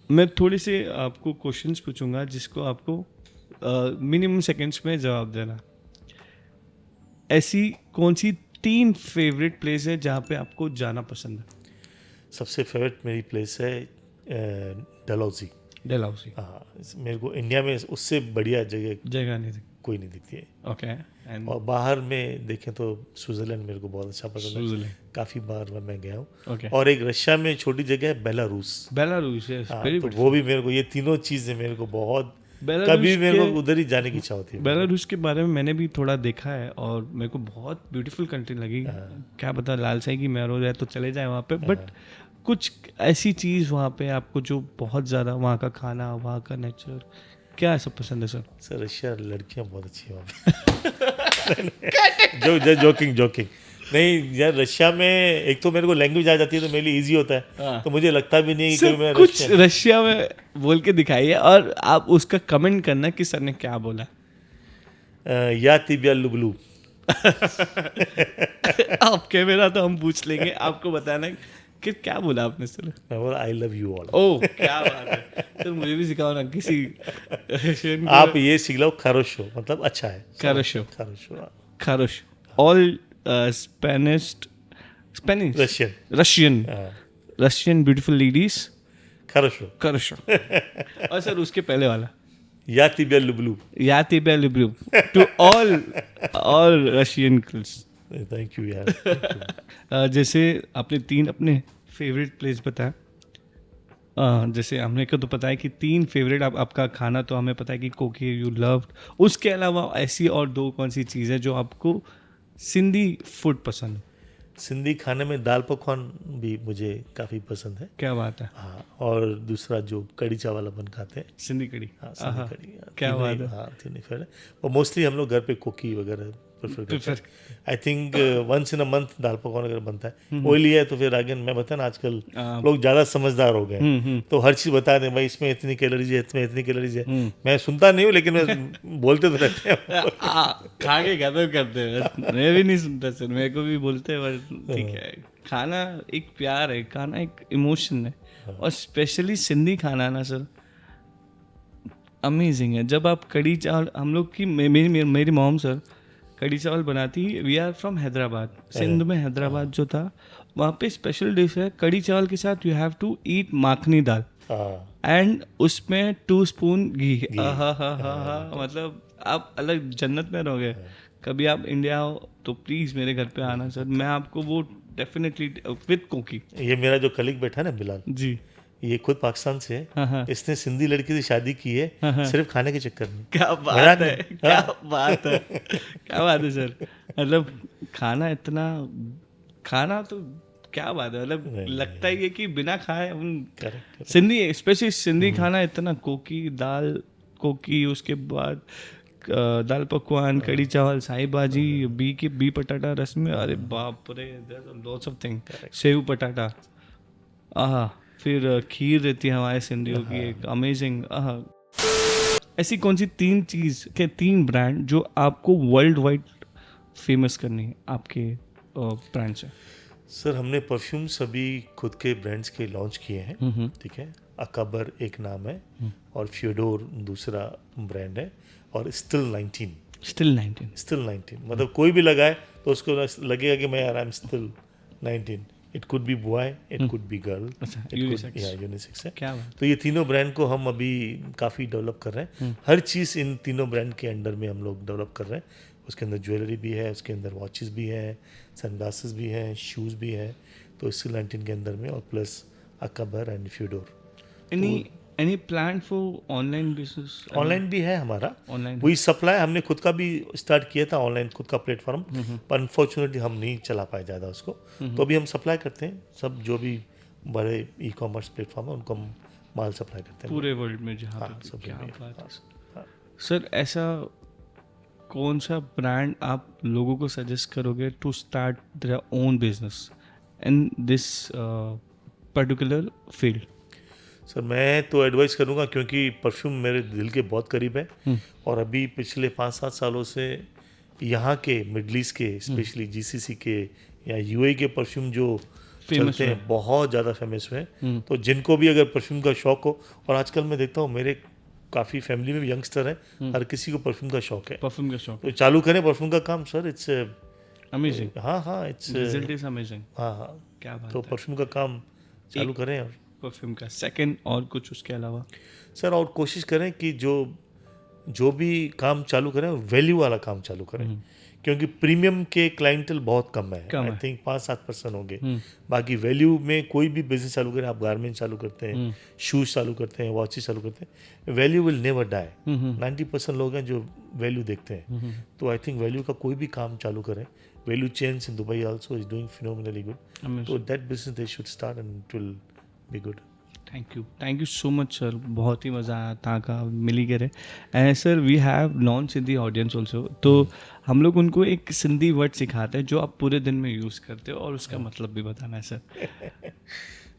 मैं थोड़े से आपको क्वेश्चंस पूछूंगा जिसको आपको मिनिमम सेकंड्स में जवाब देना। ऐसी कौन सी 3 फेवरेट प्लेस है जहाँ पे आपको जाना पसंद है? सबसे फेवरेट मेरी प्लेस है डलहौजी। डलहौजी, हाँ, मेरे को इंडिया में उससे बढ़िया जगह नहीं कोई नहीं दिखती है। ओके। एंड और बाहर में देखें तो स्विट्जरलैंड मेरे को बहुत अच्छा पसंद है, स्विट्जरलैंड, काफ़ी बार मैं गया हूँ। ओके। और एक रशिया में छोटी जगह है बेलारूस। बेलारूस, यस, हाँ, वेरी तो गुड। वो भी मेरे को, ये तीनों चीज़ें मेरे को बहुत, बेलारूस कभी मेरे को के- उधर ही जाने की इच्छा होती है। बेलारूस के बारे में मैंने भी थोड़ा देखा है और मेरे को बहुत ब्यूटीफुल कंट्री लगी। क्या पता लाल साई की मेहर हो जाए तो चले जाए वहाँ पे, बट कुछ ऐसी चीज़ वहाँ पे आपको जो बहुत ज़्यादा, वहाँ का खाना, वहाँ का नेचर, क्या ऐसा पसंद है सर? सर रशिया लड़कियाँ बहुत अच्छी हैं वहाँ पे। जोकिंग नहीं यार, रशिया में एक तो मेरे को लैंग्वेज आ जाती है तो मेरे लिए इजी होता है, तो मुझे लगता भी नहीं कि मैं कुछ रशिया में बोल के दिखाइए और आप उसका कमेंट करना कि सर ने क्या बोला। या तिबिया लुबलू। आप कैमरा तो हम पूछ लेंगे, आपको बताना है कि क्या बोला आपने सर। मैं बोला आई लव यू ऑल। ओह क्या बात है सर, मुझे भी सिखाओ ना किसी रशियन। आप ये सीख लो, खरोशो मतलब अच्छा है। खरोशो, खरोशो खरोश, all Spanish Russian Russian beautiful ladies, खरोशो। खरोशो। और सर उसके पहले वाला या तिबिया लुबलू। या तिबिया लुबलू to all Russian girls. Thank you यार। जैसे आपने 3 अपने फेवरेट प्लेस बताया, जैसे हमने को तो पता है कि 3 फेवरेट आपका खाना तो हमें पता है कि कोकी यू लव्ड, उसके अलावा ऐसी और 2 कौन सी चीज़ है जो आपको सिंधी फूड पसंद है? सिंधी खाने में दाल पकवान भी मुझे काफ़ी पसंद है। क्या बात है। हाँ, और दूसरा जो कड़ी चावल अपन खाते हैं, सिंधी कड़ी। हाँ सिंधी कड़ी, क्या बात है। हाँ तीनों फेवरेट। और मोस्टली हम लोग घर पे कोकी वगैरह प्रेफर करते हैं। I think once in a month दाल पकवान अगर बनता है, ऑयली है तो फिर आगे मैं बता ना, आजकल लोग ज़्यादा समझदार हो गए तो हर चीज़ बता दें, भाई इसमें इतनी कैलोरीज है, इसमें इतनी कैलोरीज है। मैं सुनता नहीं हूँ लेकिन मैं बोलते तो रहते हैं। खा के खत्म करते हैं। मैं भी नहीं सुनता सर, मेरे को भी बोलते हैं, ठीक है। खाना एक प्यार है, खाना एक इमोशन है, और स्पेशली सिंधी खाना ना सर अमेजिंग है। जब आप कड़ी चावल, हम लोग की मेरी मॉम सर कड़ी चावल बनाती, we are from Hyderabad, Sindh में हैदराबाद जो था वहाँ पे स्पेशल डिश है कड़ी चावल के साथ you have to eat makhani dal and उसमें 2 स्पून घी। हा, मतलब आप अलग जन्नत में रहोगे। कभी आप इंडिया हो तो प्लीज़ मेरे घर पे आना सर, मैं आपको वो डेफिनेटली विद कोकी। ये मेरा जो कलीग बैठा है ना बिलाल जी, ये खुद पाकिस्तान से है। हाँ। इसने सिंधी लड़की से शादी की है सिर्फ खाने के चक्कर में। क्या बात है, क्या बात है, क्या बात है सर। मतलब खाना तो क्या बात है, मतलब लगता ही है कि बिना खाए हम सिंधी, स्पेशली सिंधी खाना इतना, कोकी, उसके बाद दाल पकवान, कड़ी चावल, साई भाजी, बी पटाटा रस में, अरे बाप रे, लॉट्स ऑफ थिंग, सेव पटाटा, फिर खीर रहती है हमारे सिंधियों की एक अमेजिंग। ऐसी कौन सी 3 ब्रांड जो आपको वर्ल्ड वाइड फेमस करनी है आपके ब्रांड से? सर हमने परफ्यूम सभी खुद के ब्रांड्स के लॉन्च किए हैं, ठीक है। अकबर एक नाम है और फ्योडोर दूसरा ब्रांड है, और स्टिल 19 मतलब कोई भी लगाए तो उसको लगेगा कि मैं यार I am still 19। It could be boy, it could be girl, unisex है। क्या बात। तो ये तीनों ब्रांड को हम अभी काफ़ी डेवलप कर रहे हैं। हर चीज़ इन तीनों ब्रांड के अंडर में हम लोग डेवलप कर रहे हैं। उसके अंदर ज्वेलरी भी है, उसके अंदर वॉचेस भी है, सनग्लासेस भी है, शूज़ भी है, तो स्टिल 19 के अंदर में, और प्लस अकबर एंड फ्यूडोर। Any plan for online business? Online भी है हमारा, ऑनलाइन वही सप्लाई हमने खुद का भी स्टार्ट किया था, ऑनलाइन खुद का प्लेटफॉर्म, पर अनफॉर्चुनेटली हम नहीं चला पाए ज़्यादा उसको। तो अभी हम सप्लाई करते हैं, सब जो भी बड़े ई कॉमर्स प्लेटफॉर्म है उनको हम माल सप्लाई करते हैं पूरे वर्ल्ड में जहाँ हाँ, पे सब क्या जगह। बात है हाँ। सर। ऐसा कौन सा ब्रांड आप लोगों को सजेस्ट करोगे to start their own business in this particular field? Sir मैं तो एडवाइस करूँगा, क्योंकि परफ्यूम मेरे दिल के बहुत करीब है, और अभी पिछले 5-7 सालों से यहाँ के मिडल ईस्ट के स्पेशली जीसीसी के या यूएई के परफ्यूम जो चलते हैं बहुत ज़्यादा फेमस हुए हैं। तो जिनको भी अगर परफ्यूम का शौक हो, और आजकल मैं देखता हूँ मेरे काफ़ी फैमिली में भी यंगस्टर हैं, हर किसी को परफ्यूम का शौक है, परफ्यूम का शौक, तो चालू करें परफ्यूम का काम सर। It's amazing. हाँ इट्स रिजल्ट इज अमेजिंग। हाँ क्या बात तो है। परफ्यूम का काम चालू करें। और परफ्यूम का सेकंड और कुछ उसके अलावा? सर और कोशिश करें कि जो भी काम चालू करें वैल्यू वाला काम चालू करें, क्योंकि प्रीमियम के क्लाइंटल बहुत कम है, आई थिंक 5-7% होंगे। बाकी वैल्यू में कोई भी बिजनेस चालू करें, आप गारमेंट चालू करते हैं, शूज चालू करते हैं, वॉचेस चालू करते हैं, वैल्यू विल नेवर डाई। 90% लोग हैं जो वैल्यू देखते हैं, तो आई थिंक वैल्यू का कोई भी काम चालू करें। Value chains in Dubai also is doing phenomenally good, तो that business they should start and it will be good. Thank you so much sir, बहुत ही मज़ा आया था का मिली करे। And sir we have non Sindhi audience also, तो हम लोग उनको एक सिंधी वर्ड सिखाते हैं जो आप पूरे दिन में यूज़ करते हो, और उसका मतलब भी बताना है सर।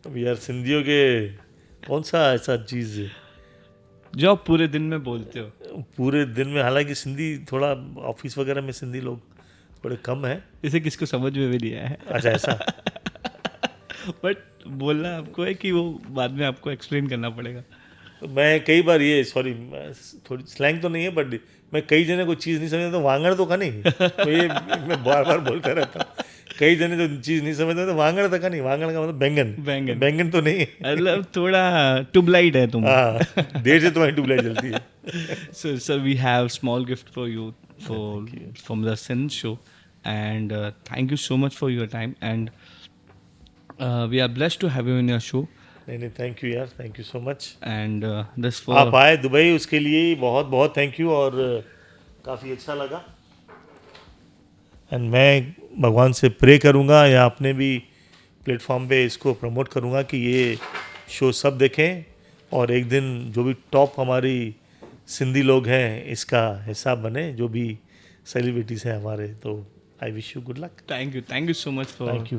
अब यार सिंधियों के कौन सा ऐसा चीज़ जो आप पूरे दिन में बोलते हो? पूरे दिन में, हालांकि सिंधी थोड़ा ऑफिस वगैरह में सिंधी लोग थोड़े कम है, इसे किसको समझ में भी नहीं आया है। अच्छा ऐसा बट बोलना आपको है कि वो बाद में आपको एक्सप्लेन करना पड़ेगा। तो मैं कई बार ये सॉरी थोड़ी स्लैंग तो नहीं है, बट मैं कई जने को चीज़ नहीं समझता तो वांगड़ तो का नहीं, तो ये मैं बार बार बोलता रहता हूँ। कई जने तो चीज़ नहीं समझते तो वांगड़ तक का नहीं, वांगड़ का मतलब बैंगन, बैंगन तो नहीं है, मतलब थोड़ा ट्यूबलाइट है तुम। हाँ देर से तुम्हारी ट्यूबलाइट जलती है। So, sir, we have small gift for you from the Sin show, and thank you so much for your time, and we are blessed to have you in your show. नहीं thank you यार, thank you so much. And this for आप आए Dubai, उसके लिए बहुत बहुत thank you, और काफ़ी अच्छा लगा। एंड मैं भगवान से प्रे करूँगा या अपने भी प्लेटफॉर्म पे इसको प्रमोट करूँगा कि ये शो सब देखें, और एक दिन जो भी टॉप हमारी सिंधी लोग हैं इसका हिस्सा बने, जो भी सेलिब्रिटीज़ हैं हमारे। तो I wish you good luck. thank you so much for thank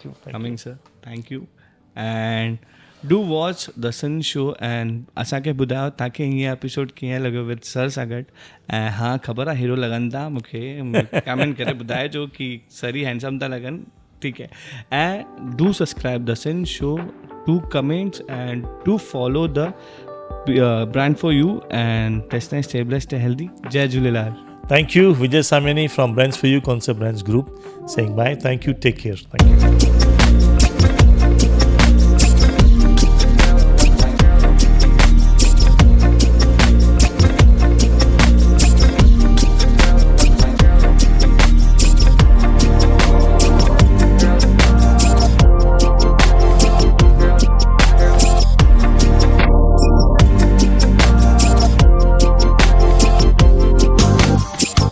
you coming, sir. Thank you. And do watch the Sun show, and असांखे ॿुधायो तव्हांखे हीअं एपिसोड कीअं लॻो विद सर सां गॾु। ऐं हा ख़बर आहे हीरो लॻनि था, मूंखे कमेंट करे ॿुधाइजो कि सर ही हैंडसम था लॻनि, ठीकु है। ऐं do subscribe the sun show, do comments and do follow the brand for you, and test stay blessed stay healthy. जय Jhulelal. Thank you, Vijay Samyani from Brands for You Concept Brands Group saying bye. Thank you, take care. Thank you.